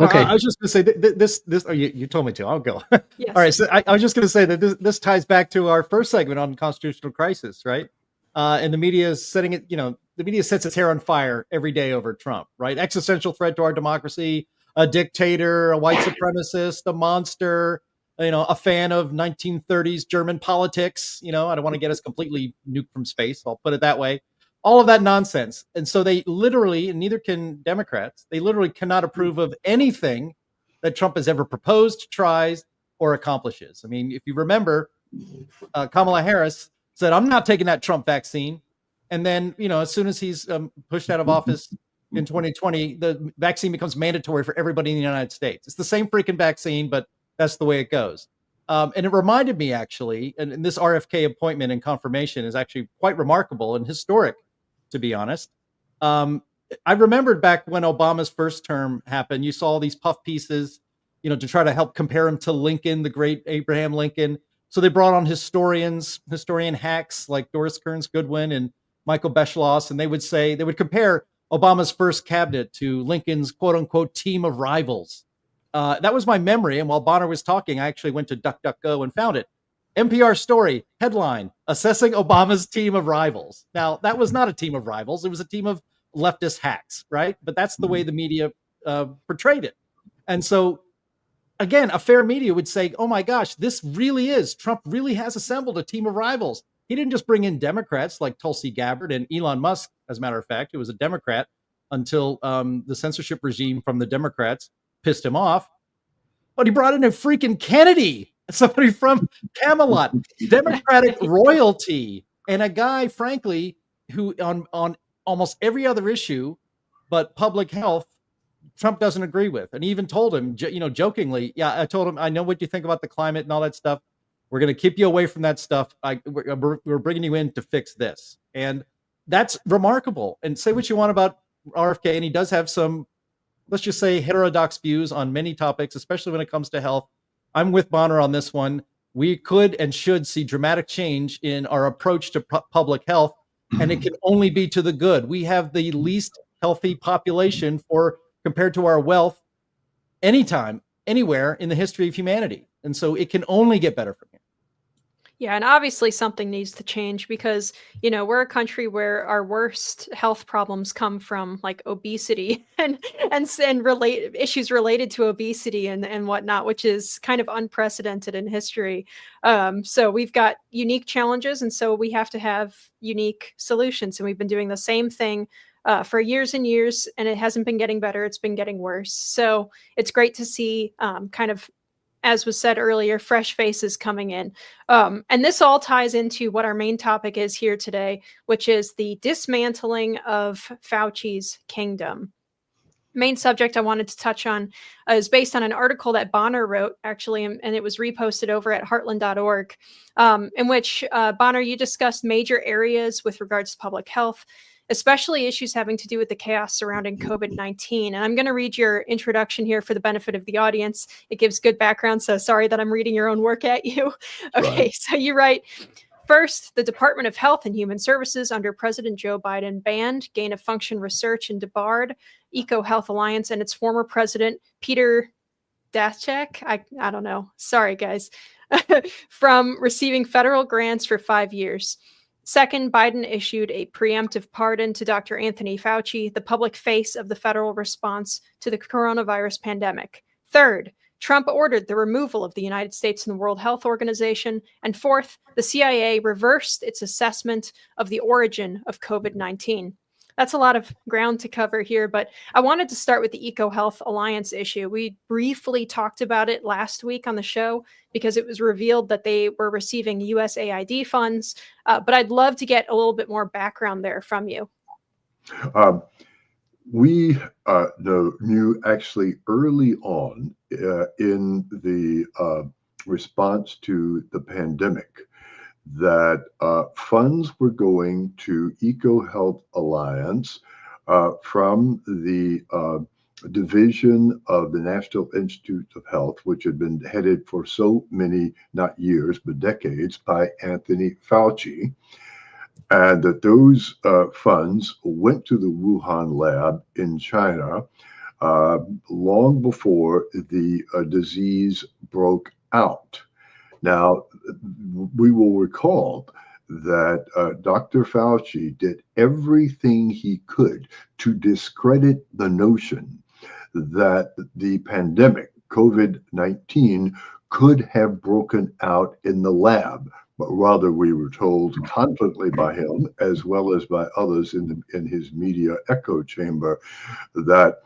Okay.
I was just going to say this. Oh, you told me to. I'll go.
Yes.
All right. So I was just going to say that this ties back to our first segment on constitutional crisis, right? And the media is setting it. The media sets its hair on fire every day over Trump, right? Existential threat to our democracy, a dictator, a white supremacist, a monster. A fan of 1930s German politics. I don't want to get us completely nuked from space. I'll put it that way. All of that nonsense. And so they literally, and neither can Democrats, they literally cannot approve of anything that Trump has ever proposed, tries, or accomplishes. I mean, if you remember, Kamala Harris said, I'm not taking that Trump vaccine. And then, as soon as he's pushed out of office in 2020, the vaccine becomes mandatory for everybody in the United States. It's the same freaking vaccine, but that's the way it goes. And it reminded me, actually, and this RFK appointment and confirmation is actually quite remarkable and historic, to be honest. I remembered back when Obama's first term happened, you saw all these puff pieces, to try to help compare him to Lincoln, the great Abraham Lincoln. So they brought on historian hacks like Doris Kearns Goodwin and Michael Beschloss, and they would compare Obama's first cabinet to Lincoln's quote unquote team of rivals. That was my memory. And while Bonner was talking, I actually went to DuckDuckGo and found it. NPR story headline, assessing Obama's team of rivals. Now, that was not a team of rivals. It was a team of leftist hacks, right? But that's the way the media portrayed it. And so, again, a fair media would say, oh my gosh, Trump really has assembled a team of rivals. He didn't just bring in Democrats like Tulsi Gabbard and Elon Musk, as a matter of fact, who was a Democrat until the censorship regime from the Democrats pissed him off. but he brought in a freaking Kennedy, somebody from Camelot, Democratic royalty, and a guy, frankly, who on almost every other issue but public health, Trump doesn't agree with. And he even told him, jokingly, yeah, I told him, I know what you think about the climate and all that stuff. We're going to keep you away from that stuff. We're bringing you in to fix this. And that's remarkable. And say what you want about RFK, and he does have some, let's just say, heterodox views on many topics, especially when it comes to health. I'm with Bonner on this one. We could and should see dramatic change in our approach to public health, and it can only be to the good. We have the least healthy population compared to our wealth anytime, anywhere in the history of humanity. And so it can only get better from here.
Yeah, and obviously something needs to change because, we're a country where our worst health problems come from like obesity and issues related to obesity and whatnot, which is kind of unprecedented in history. So we've got unique challenges, and so we have to have unique solutions. And we've been doing the same thing for years and years, and it hasn't been getting better. It's been getting worse. So it's great to see kind of, as was said earlier, fresh faces coming in. And this all ties into what our main topic is here today, which is the dismantling of Fauci's kingdom. Main subject I wanted to touch on is based on an article that Bonner wrote, actually, and it was reposted over at heartland.org, in which, Bonner, you discussed major areas with regards to public health, especially issues having to do with the chaos surrounding COVID-19. And I'm going to read your introduction here for the benefit of the audience. It gives good background, so sorry that I'm reading your own work at you. Okay, right. So you write, first, the Department of Health and Human Services under President Joe Biden banned gain-of-function research and debarred EcoHealth Alliance and its former president, Peter Daszak, I don't know, sorry guys, from receiving federal grants for 5 years. Second, Biden issued a preemptive pardon to Dr. Anthony Fauci, the public face of the federal response to the coronavirus pandemic. Third, Trump ordered the removal of the United States from the World Health Organization. And fourth, the CIA reversed its assessment of the origin of COVID-19. That's a lot of ground to cover here, but I wanted to start with the EcoHealth Alliance issue. We briefly talked about it last week on the show because it was revealed that they were receiving USAID funds, but I'd love to get a little bit more background there from you.
We knew actually early on in the response to the pandemic that funds were going to EcoHealth Alliance from the division of the National Institute of Health, which had been headed for so many, not years, but decades, by Anthony Fauci. And that those funds went to the Wuhan lab in China long before the disease broke out. Now, we will recall that Dr. Fauci did everything he could to discredit the notion that the pandemic, COVID-19, could have broken out in the lab. But rather, we were told confidently by him, as well as by others in his media echo chamber, that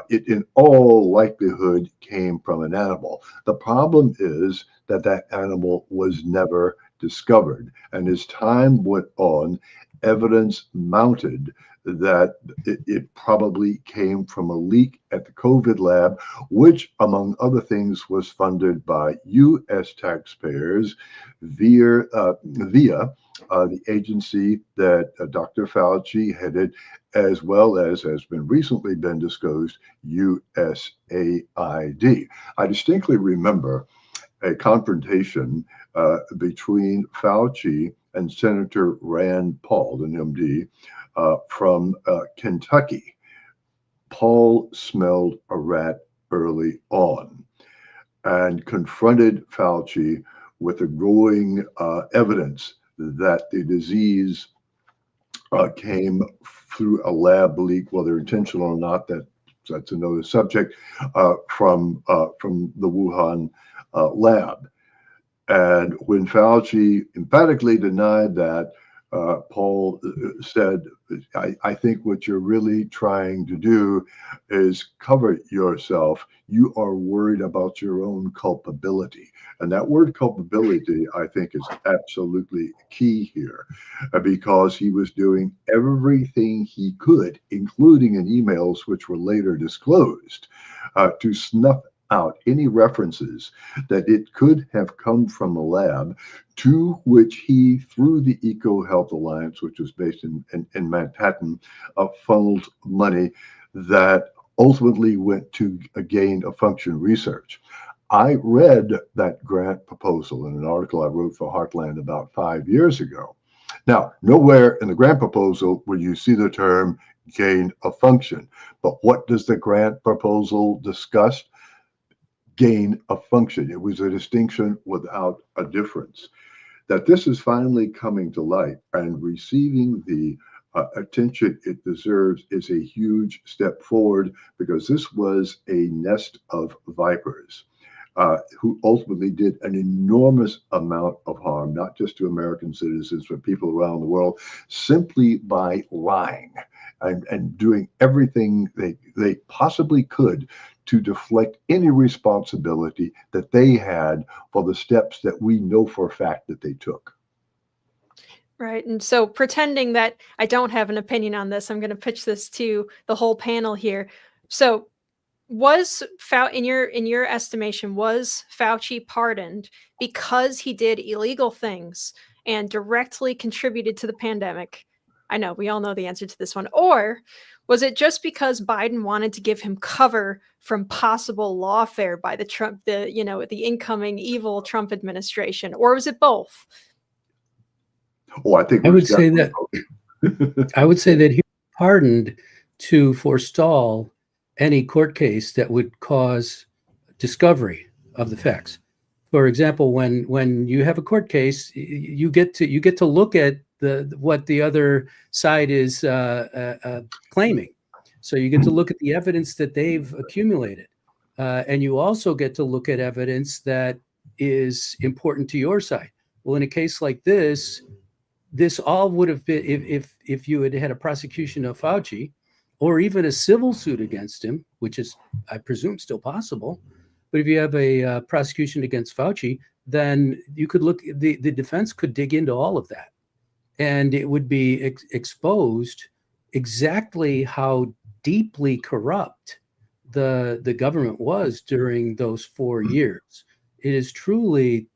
it in all likelihood came from an animal. The problem is that animal was never discovered. And as time went on, evidence mounted that it probably came from a leak at the COVID lab, which, among other things, was funded by U.S. taxpayers via the agency that Dr. Fauci headed, as well as has been recently been disclosed, USAID. I distinctly remember a confrontation between Fauci and Senator Rand Paul, an MD, from Kentucky. Paul smelled a rat early on and confronted Fauci with the growing evidence that the disease came through a lab leak, whether intentional or not, that's another subject, from the Wuhan lab. And when Fauci emphatically denied that, Paul said, I think what you're really trying to do is cover yourself. You are worried about your own culpability. And that word culpability, I think, is absolutely key here, because he was doing everything he could, including in emails which were later disclosed, to snuff out any references that it could have come from the lab, to which he, through the EcoHealth Alliance, which was based in Manhattan, funneled money that ultimately went to gain of function research. I read that grant proposal in an article I wrote for Heartland about 5 years ago. Now, nowhere in the grant proposal will you see the term gain of function. But what does the grant proposal discuss? Gain of function. It was a distinction without a difference. That this is finally coming to light and receiving the attention it deserves is a huge step forward, because this was a nest of vipers who ultimately did an enormous amount of harm, not just to American citizens, but people around the world, simply by lying and doing everything they possibly could to deflect any responsibility that they had for the steps that we know for a fact that they took.
Right. And so, pretending that I don't have an opinion on this, I'm going to pitch this to the whole panel here. So, was in your estimation, was Fauci pardoned because he did illegal things and directly contributed to the pandemic? I know we all know the answer to this one. Or was it just because Biden wanted to give him cover from possible lawfare by the incoming evil Trump administration? Or was it both?
Oh, I think
I would say that he was pardoned to forestall any court case that would cause discovery of the facts. For example, when you have a court case, you get to look at what the other side is claiming. So you get to look at the evidence that they've accumulated, and you also get to look at evidence that is important to your side. Well, in a case like this all would have been, if you had a prosecution of Fauci, or even a civil suit against him, which is, I presume, still possible. But if you have a prosecution against Fauci, then you could the defense could dig into all of that. And it would be exposed exactly how deeply corrupt the government was during those 4 years. It is truly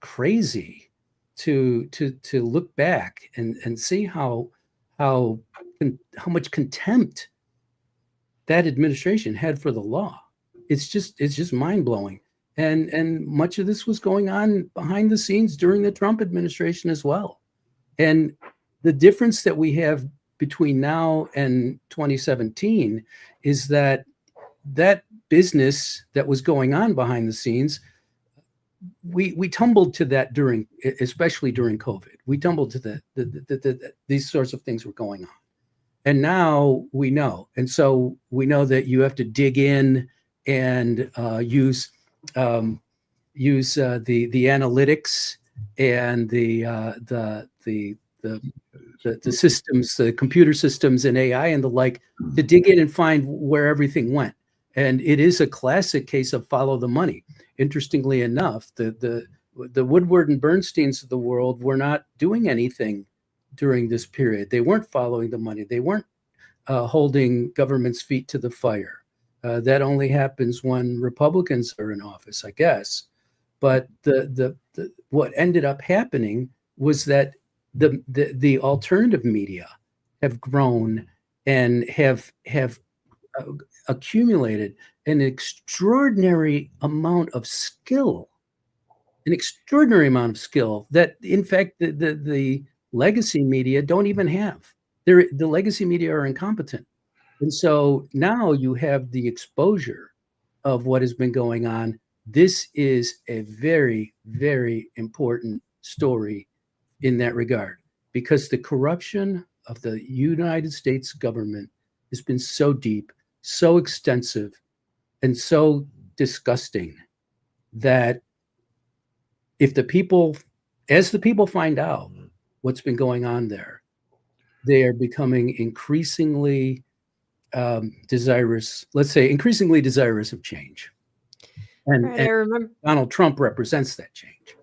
crazy to look back and see how much contempt that administration had for the law. It's just mind-blowing. And much of this was going on behind the scenes during the Trump administration as well. And the difference that we have between now and 2017 is that business that was going on behind the scenes, we tumbled to that especially during COVID. We tumbled to these sorts of things were going on. And now we know. And so we know that you have to dig in and use the analytics and the systems, the computer systems and AI and the like, to dig in and find where everything went. And it is a classic case of follow the money. Interestingly enough, the Woodward and Bernsteins of the world were not doing anything during this period. They weren't following the money. They weren't holding government's feet to the fire. That only happens when Republicans are in office, I guess. But what ended up happening was that the alternative media have grown and have accumulated an extraordinary amount of skill, that, in fact, the legacy media don't even have. The legacy media are incompetent. And so now you have the exposure of what has been going on. This is a very, very important story in that regard, because the corruption of the United States government has been so deep, so extensive, and so disgusting that as the people find out, what's been going on there, they are becoming increasingly desirous, let's say increasingly desirous of change. And,
Right, I remember
Donald Trump represents that change.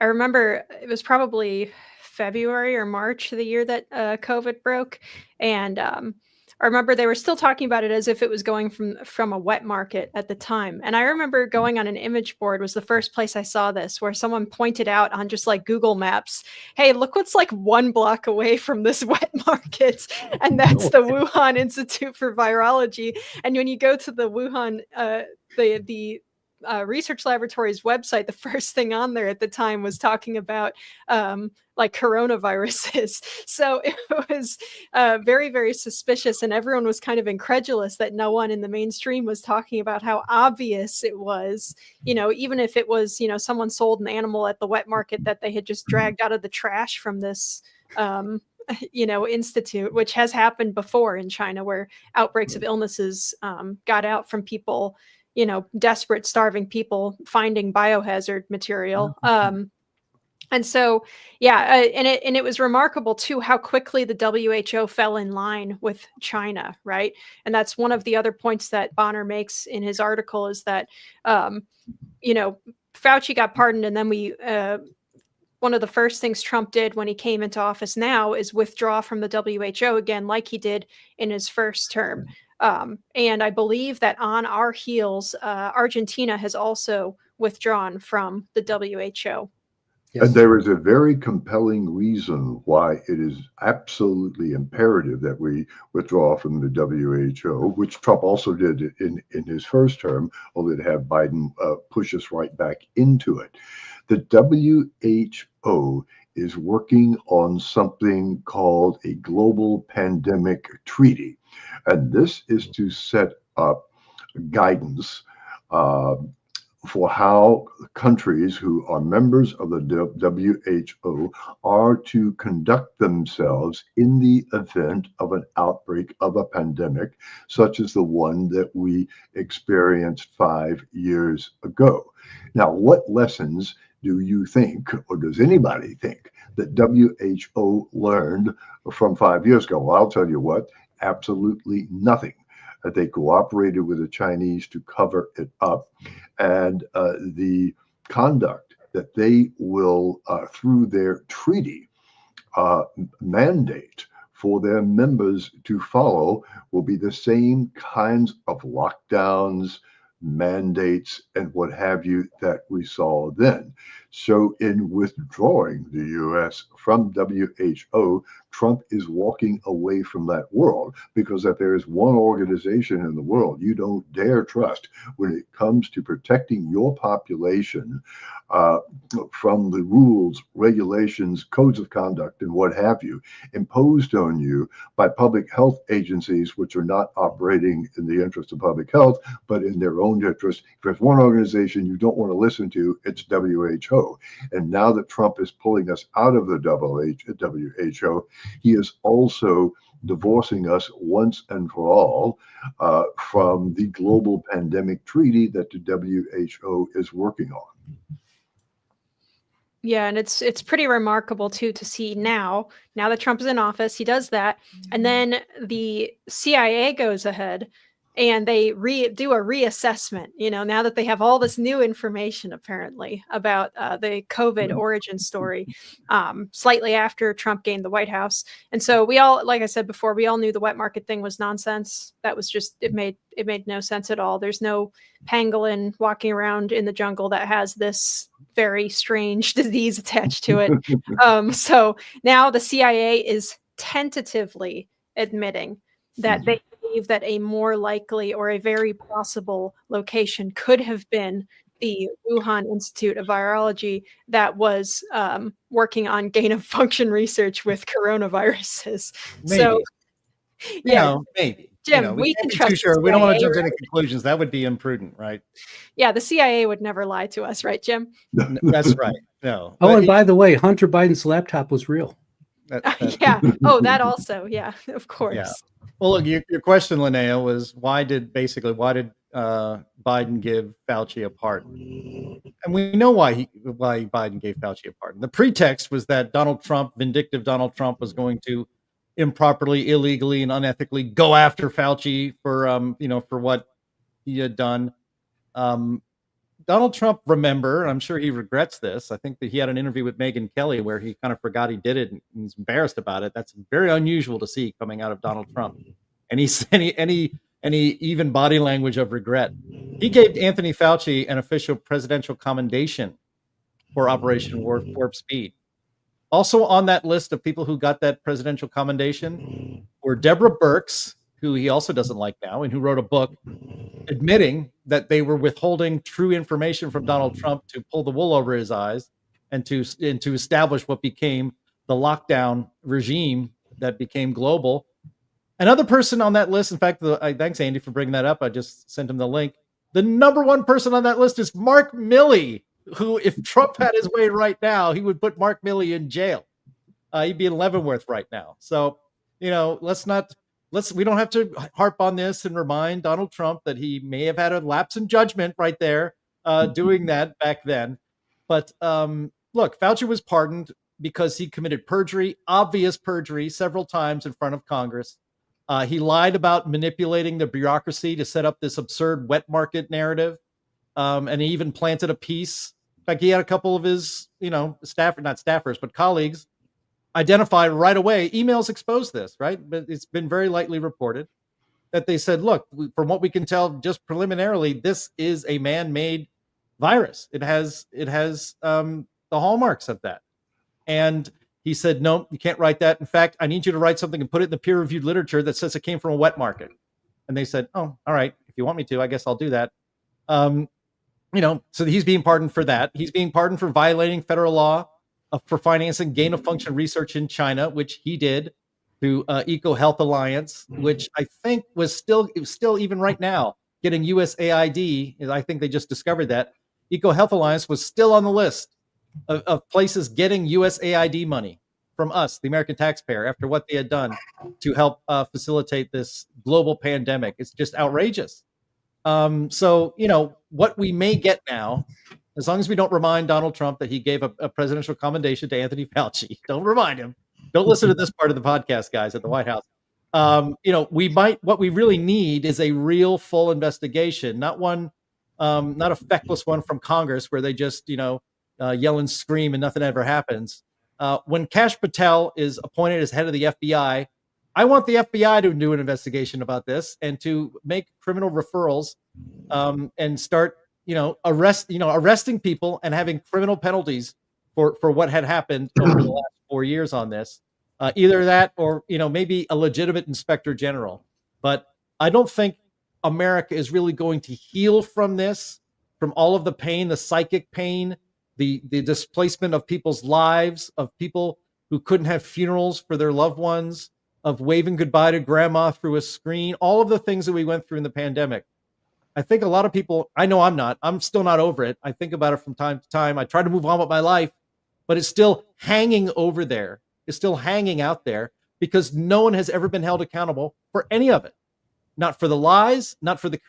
I remember it was probably February or March the year that COVID broke, and I remember they were still talking about it as if it was going from a wet market at the time. And I remember going on an image board was the first place I saw this, where someone pointed out on just like Google Maps, hey, look what's like 1 block away from this wet market. And that's the Wuhan Institute for Virology. And when you go to the Wuhan, the research laboratory's website, the first thing on there at the time was talking about like coronaviruses. So it was very, very suspicious, and everyone was kind of incredulous that no one in the mainstream was talking about how obvious it was, even if it was, someone sold an animal at the wet market that they had just dragged out of the trash from this institute, which has happened before in China, where outbreaks of illnesses got out from people, desperate, starving people finding biohazard material. And so, and it was remarkable too how quickly the WHO fell in line with China, right? And that's one of the other points that Bonner makes in his article is that, Fauci got pardoned, and then one of the first things Trump did when he came into office now is withdraw from the WHO again, like he did in his first term. And I believe that on our heels, Argentina has also withdrawn from the WHO.
And there is a very compelling reason why it is absolutely imperative that we withdraw from the WHO, which Trump also did in his first term, only to have Biden push us right back into it. The WHO is working on something called a global pandemic treaty. And this is to set up guidance for how countries who are members of the WHO are to conduct themselves in the event of an outbreak of a pandemic, such as the one that we experienced 5 years ago. Now, what lessons do you think, or does anybody think, that WHO learned from 5 years ago? Well, I'll tell you what, absolutely nothing. They cooperated with the Chinese to cover it up, and the conduct that they will, through their treaty, mandate for their members to follow will be the same kinds of lockdowns, mandates, and what have you that we saw then. So in withdrawing the U.S. from WHO, Trump is walking away from that world, because if there is one organization in the world you don't dare trust when it comes to protecting your population from the rules, regulations, codes of conduct, and what have you, imposed on you by public health agencies, which are not operating in the interest of public health, but in their own interest. If there's one organization you don't want to listen to, it's WHO. And now that Trump is pulling us out of the WHO, he is also divorcing us once and for all from the global pandemic treaty that the WHO is working on.
Yeah, and it's pretty remarkable too to see now that Trump is in office, he does that, and then the CIA goes ahead and they do a reassessment, now that they have all this new information apparently about the COVID origin story, slightly after Trump gained the White House. And so we all, like I said before, we all knew the wet market thing was nonsense. That was just, it made no sense at all. There's no pangolin walking around in the jungle that has this very strange disease attached to it. So now the CIA is tentatively admitting that they believe that a more likely or a very possible location could have been the Wuhan Institute of Virology that was working on gain of function research with coronaviruses.
Maybe.
So, yeah,
maybe.
Jim, we can trust.
Too sure. We don't want to jump to
right?
any conclusions. That would be imprudent, right?
Yeah, the CIA would never lie to us, right, Jim?
That's right. No.
Oh, and by the way, Hunter Biden's laptop was real.
Yeah. Oh, that also. Yeah, of course.
Yeah. Well, look, your question, Linnea, was why did Biden give Fauci a pardon? And we know why Biden gave Fauci a pardon. The pretext was that vindictive Donald Trump, was going to improperly, illegally, and unethically go after Fauci for for what he had done. Donald Trump, remember, I'm sure he regrets this. I think that he had an interview with Megyn Kelly where he kind of forgot he did it and he's embarrassed about it. That's very unusual to see coming out of Donald Trump. And any even body language of regret. He gave Anthony Fauci an official presidential commendation for Operation Warp Speed. Also on that list of people who got that presidential commendation were Deborah Birx, who he also doesn't like now, and who wrote a book admitting that they were withholding true information from Donald Trump to pull the wool over his eyes and to establish what became the lockdown regime that became global. Another person on that list, in fact, thanks, Andy, for bringing that up. I just sent him the link. The number one person on that list is Mark Milley, who, if Trump had his way right now, he would put Mark Milley in jail. He'd be in Leavenworth right now. So, we don't have to harp on this and remind Donald Trump that he may have had a lapse in judgment right there, doing that back then. But look, Fauci was pardoned because he committed perjury, obvious perjury, several times in front of Congress. He lied about manipulating the bureaucracy to set up this absurd wet market narrative. And he even planted a piece. In fact, he had a couple of his, not staffers, but colleagues identified right away. Emails exposed this, right? But it's been very lightly reported that they said, look, from what we can tell just preliminarily, this is a man-made virus. It has the hallmarks of that. And he said, no, you can't write that. In fact, I need you to write something and put it in the peer-reviewed literature that says it came from a wet market. And they said, oh, all right, if you want me to, I guess I'll do that. So he's being pardoned for that. He's being pardoned for violating federal law for financing gain-of-function research in China, which he did through EcoHealth Alliance, which I think was still even right now getting USAID. I think they just discovered that EcoHealth Alliance was still on the list of places getting USAID money from us, the American taxpayer, after what they had done to help facilitate this global pandemic. It's just outrageous. So, what we may get now, as long as we don't remind Donald Trump that he gave a presidential commendation to Anthony Fauci, don't remind him. Don't listen to this part of the podcast, guys, at the White House. What we really need is a real full investigation, not a feckless one from Congress where they just, yell and scream and nothing ever happens. When Kash Patel is appointed as head of the FBI, I want the FBI to do an investigation about this and to make criminal referrals and start, arresting people and having criminal penalties for what had happened over the last 4 years on this. Either that or, maybe a legitimate inspector general. But I don't think America is really going to heal from this, from all of the pain, the psychic pain, the displacement of people's lives, of people who couldn't have funerals for their loved ones, of waving goodbye to grandma through a screen, all of the things that we went through in the pandemic. I think a lot of people, I know I'm still not over it. I think about it from time to time. I try to move on with my life, but it's still hanging over there. It's still hanging out there because no one has ever been held accountable for any of it. Not for the lies, not for the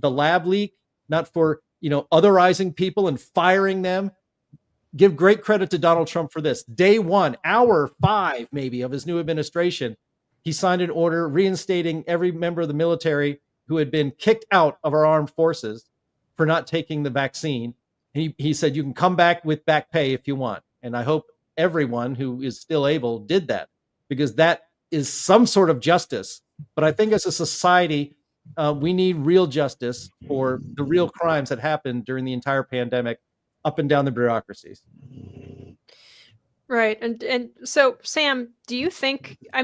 lab leak, not for, otherizing people and firing them. Give great credit to Donald Trump for this. Day one, hour 5, maybe, of his new administration, he signed an order reinstating every member of the military who had been kicked out of our armed forces for not taking the vaccine. He said, you can come back with back pay if you want. And I hope everyone who is still able did that, because that is some sort of justice. But I think as a society, we need real justice for the real crimes that happened during the entire pandemic, up and down the bureaucracies.
Right. And so, Sam, do you think, I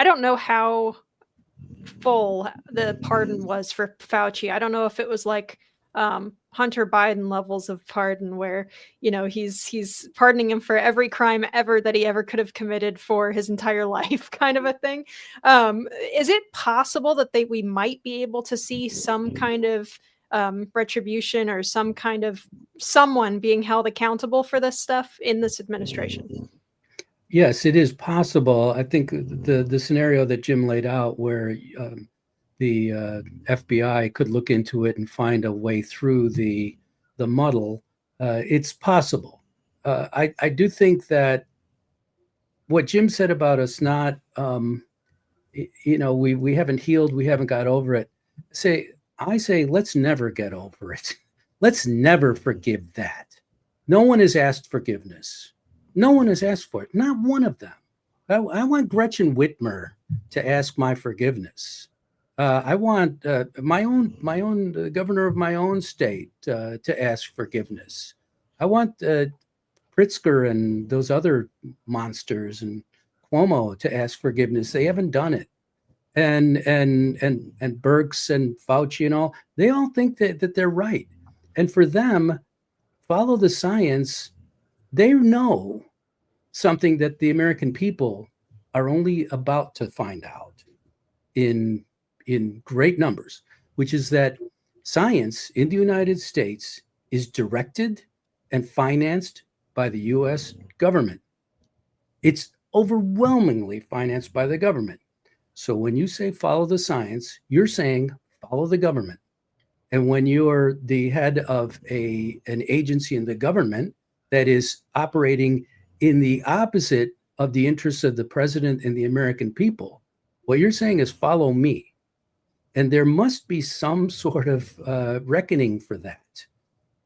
don't know how full the pardon was for Fauci. I don't know if it was like Hunter Biden levels of pardon where, he's pardoning him for every crime ever that he ever could have committed for his entire life, kind of a thing. Is it possible that we might be able to see some kind of retribution or some kind of someone being held accountable for this stuff in this administration?
Yes, it is possible. I think the scenario that Jim laid out where FBI could look into it and find a way through the muddle. It's possible. I do think that what Jim said about us not, we haven't healed, we haven't got over it. I say, let's never get over it. Let's never forgive that. No one has asked forgiveness. No one has asked for it. Not one of them. I want Gretchen Whitmer to ask my forgiveness. I want my own governor of my own state to ask forgiveness. I want Pritzker and those other monsters and Cuomo to ask forgiveness. They haven't done it. And Birx and Fauci they all think that they're right. And for them, follow the science. They know something that the American people are only about to find out in great numbers, which is that science in the United States is directed and financed by the U.S. government. It's overwhelmingly financed by the government. So when you say follow the science, you're saying follow the government. And when you're the head of an agency in the government that is operating in the opposite of the interests of the president and the American people, what you're saying is follow me. And there must be some sort of reckoning for that.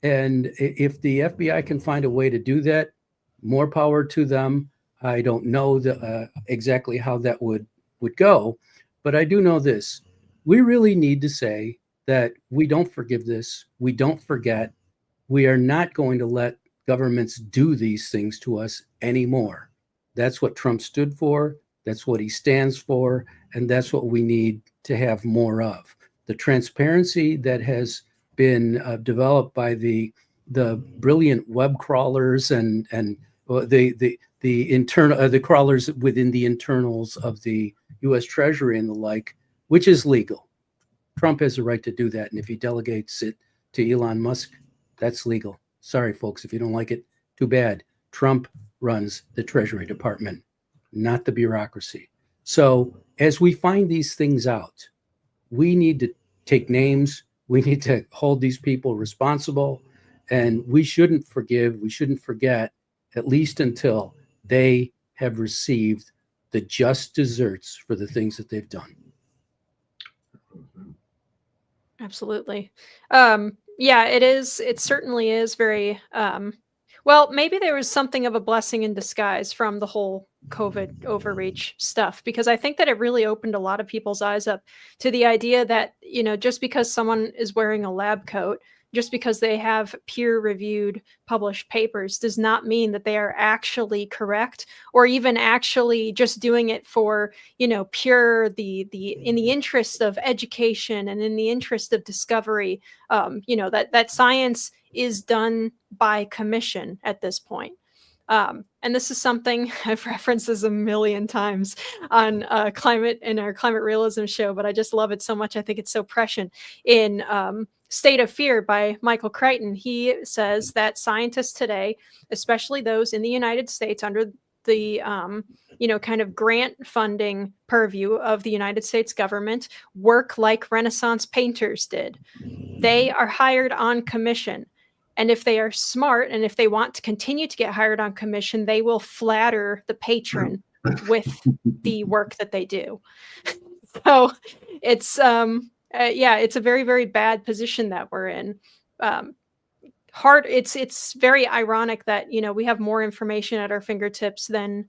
And if the FBI can find a way to do that, more power to them. I don't know exactly how that would go, but I do know this. We really need to say that we don't forgive this. We don't forget. We are not going to let governments do these things to us anymore. That's what Trump stood for. That's what he stands for. And that's what we need to have more of. The transparency that has been developed by the brilliant web crawlers and the internal the crawlers within the internals of the U.S. Treasury and the like, which is legal. Trump has a right to do that. And if he delegates it to Elon Musk, that's legal. Sorry, folks, if you don't like it, too bad. Trump runs the Treasury Department, not the bureaucracy. So as we find these things out, we need to take names. We need to hold these people responsible. And we shouldn't forgive. We shouldn't forget, at least until they have received the just deserts for the things that they've done.
Absolutely. Yeah, it is. It certainly is very, well, maybe there was something of a blessing in disguise from the whole COVID overreach stuff, because I think that it really opened a lot of people's eyes up to the idea that, just because someone is wearing a lab coat, just because they have peer-reviewed published papers does not mean that they are actually correct, or even actually just doing it for, pure in the interest of education and in the interest of discovery. That science is done by commission at this point. And this is something I've referenced this a million times on climate in our climate realism show, but I just love it so much. I think it's so prescient in State of Fear by Michael Crichton. He says that scientists today, especially those in the United States under the kind of grant funding purview of the United States government, work like Renaissance painters did. They are hired on commission. And if they are smart and if they want to continue to get hired on commission, they will flatter the patron with the work that they do. So it's it's a very, very bad position that we're in. It's very ironic that, we have more information at our fingertips than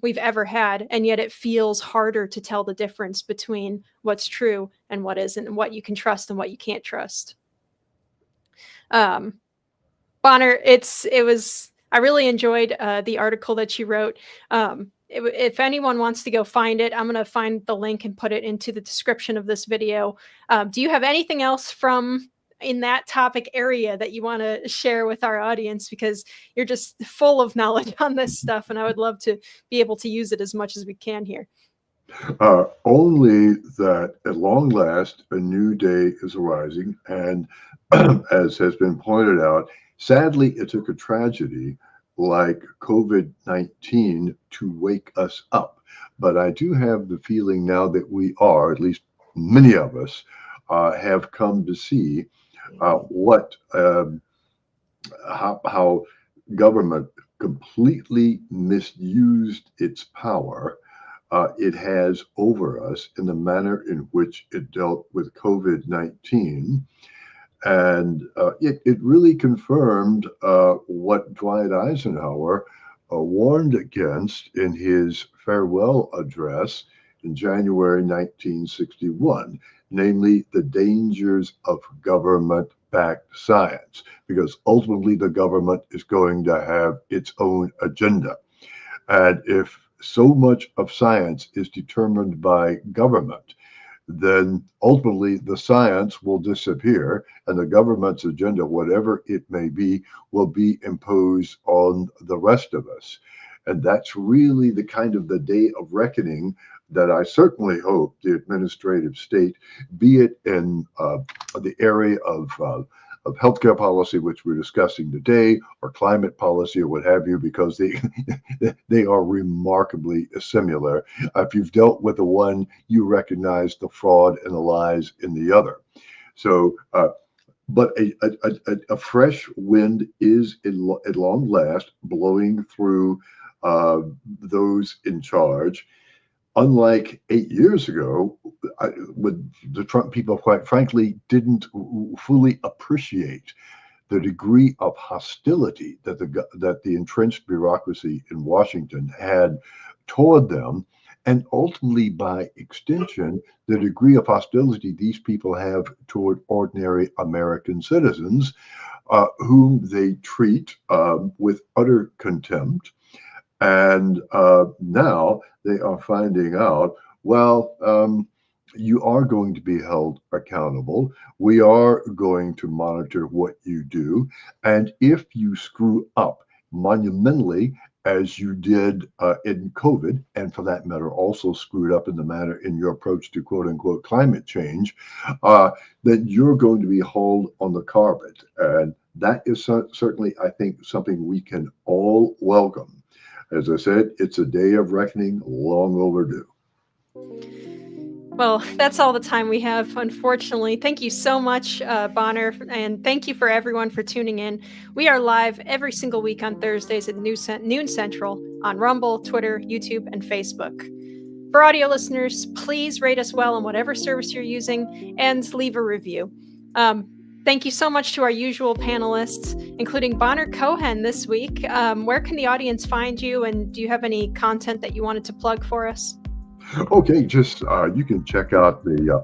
we've ever had. And yet it feels harder to tell the difference between what's true and what isn't, and what you can trust and what you can't trust. Bonner, I really enjoyed the article that you wrote. If anyone wants to go find it, I'm going to find the link and put it into the description of this video. Do you have anything else from in that topic area that you want to share with our audience? Because you're just full of knowledge on this stuff, and I would love to be able to use it as much as we can here.
Only that at long last, a new day is arising. And as has been pointed out, sadly, it took a tragedy like COVID-19 to wake us up. But I do have the feeling now that we are, at least many of us have come to see how government completely misused its power it has over us in the manner in which it dealt with COVID-19. And it really confirmed what Dwight Eisenhower warned against in his farewell address in January 1961, namely the dangers of government-backed science, because ultimately the government is going to have its own agenda. And if so much of science is determined by government, then ultimately the science will disappear and the government's agenda, whatever it may be, will be imposed on the rest of us. And that's really the kind of the day of reckoning that I certainly hope the administrative state, be it in the area of healthcare policy, which we're discussing today, or climate policy, or what have you, because they are remarkably similar. If you've dealt with the one, you recognize the fraud and the lies in the other. So, but a fresh wind is at long last blowing through those in charge. Unlike 8 years ago, when the Trump people, quite frankly, didn't fully appreciate the degree of hostility that the entrenched bureaucracy in Washington had toward them, and ultimately, by extension, the degree of hostility these people have toward ordinary American citizens, whom they treat with utter contempt. And now they are finding out, well, you are going to be held accountable. We are going to monitor what you do. And if you screw up monumentally, as you did in COVID, and for that matter, also screwed up in the manner in your approach to quote unquote climate change, then you're going to be hauled on the carpet. And that is certainly, I think, something we can all welcome. As I said, it's a day of reckoning long overdue.
Well, that's all the time we have, unfortunately. Thank you so much, Bonner, and thank you for everyone for tuning in. We are live every single week on Thursdays at noon Central on Rumble, Twitter, YouTube, and Facebook. For audio listeners, please rate us well on whatever service you're using and leave a review. Thank you so much to our usual panelists, including Bonner Cohen this week. Where can the audience find you, and do you have any content that you wanted to plug for us?
Okay, just you can check out the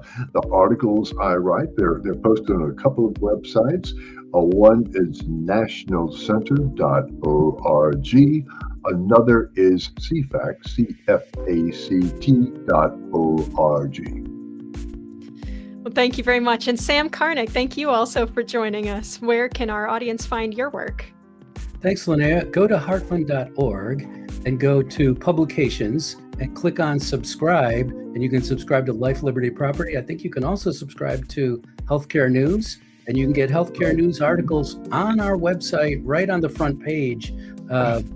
articles I write. They're posted on a couple of websites. One is nationalcenter.org. Another is CFACT, CFACT.org.
Well, thank you very much. And Sam Karnick, thank you also for joining us. Where can our audience find your work?
Thanks, Linnea. Go to heartland.org and go to publications and click on subscribe, and you can subscribe to Life, Liberty, Property. I think you can also subscribe to Healthcare News, and you can get healthcare news articles on our website right on the front page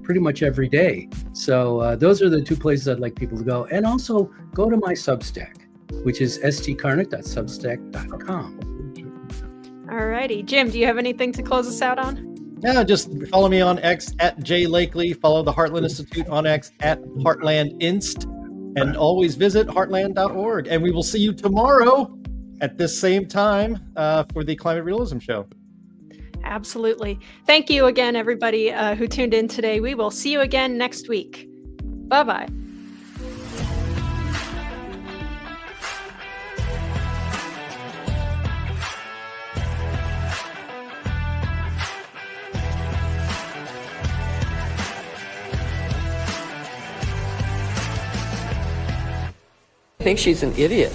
pretty much every day. So those are the two places I'd like people to go. And also go to my Substack, which is stkarnick.substack.com.
All righty. Jim, do you have anything to close us out on?
Yeah, just follow me on X at @JLakely. Follow the Heartland Institute on X at HeartlandInst. And always visit heartland.org. And we will see you tomorrow at this same time for the Climate Realism Show.
Absolutely. Thank you again, everybody who tuned in today. We will see you again next week. Bye-bye.
I think she's an idiot.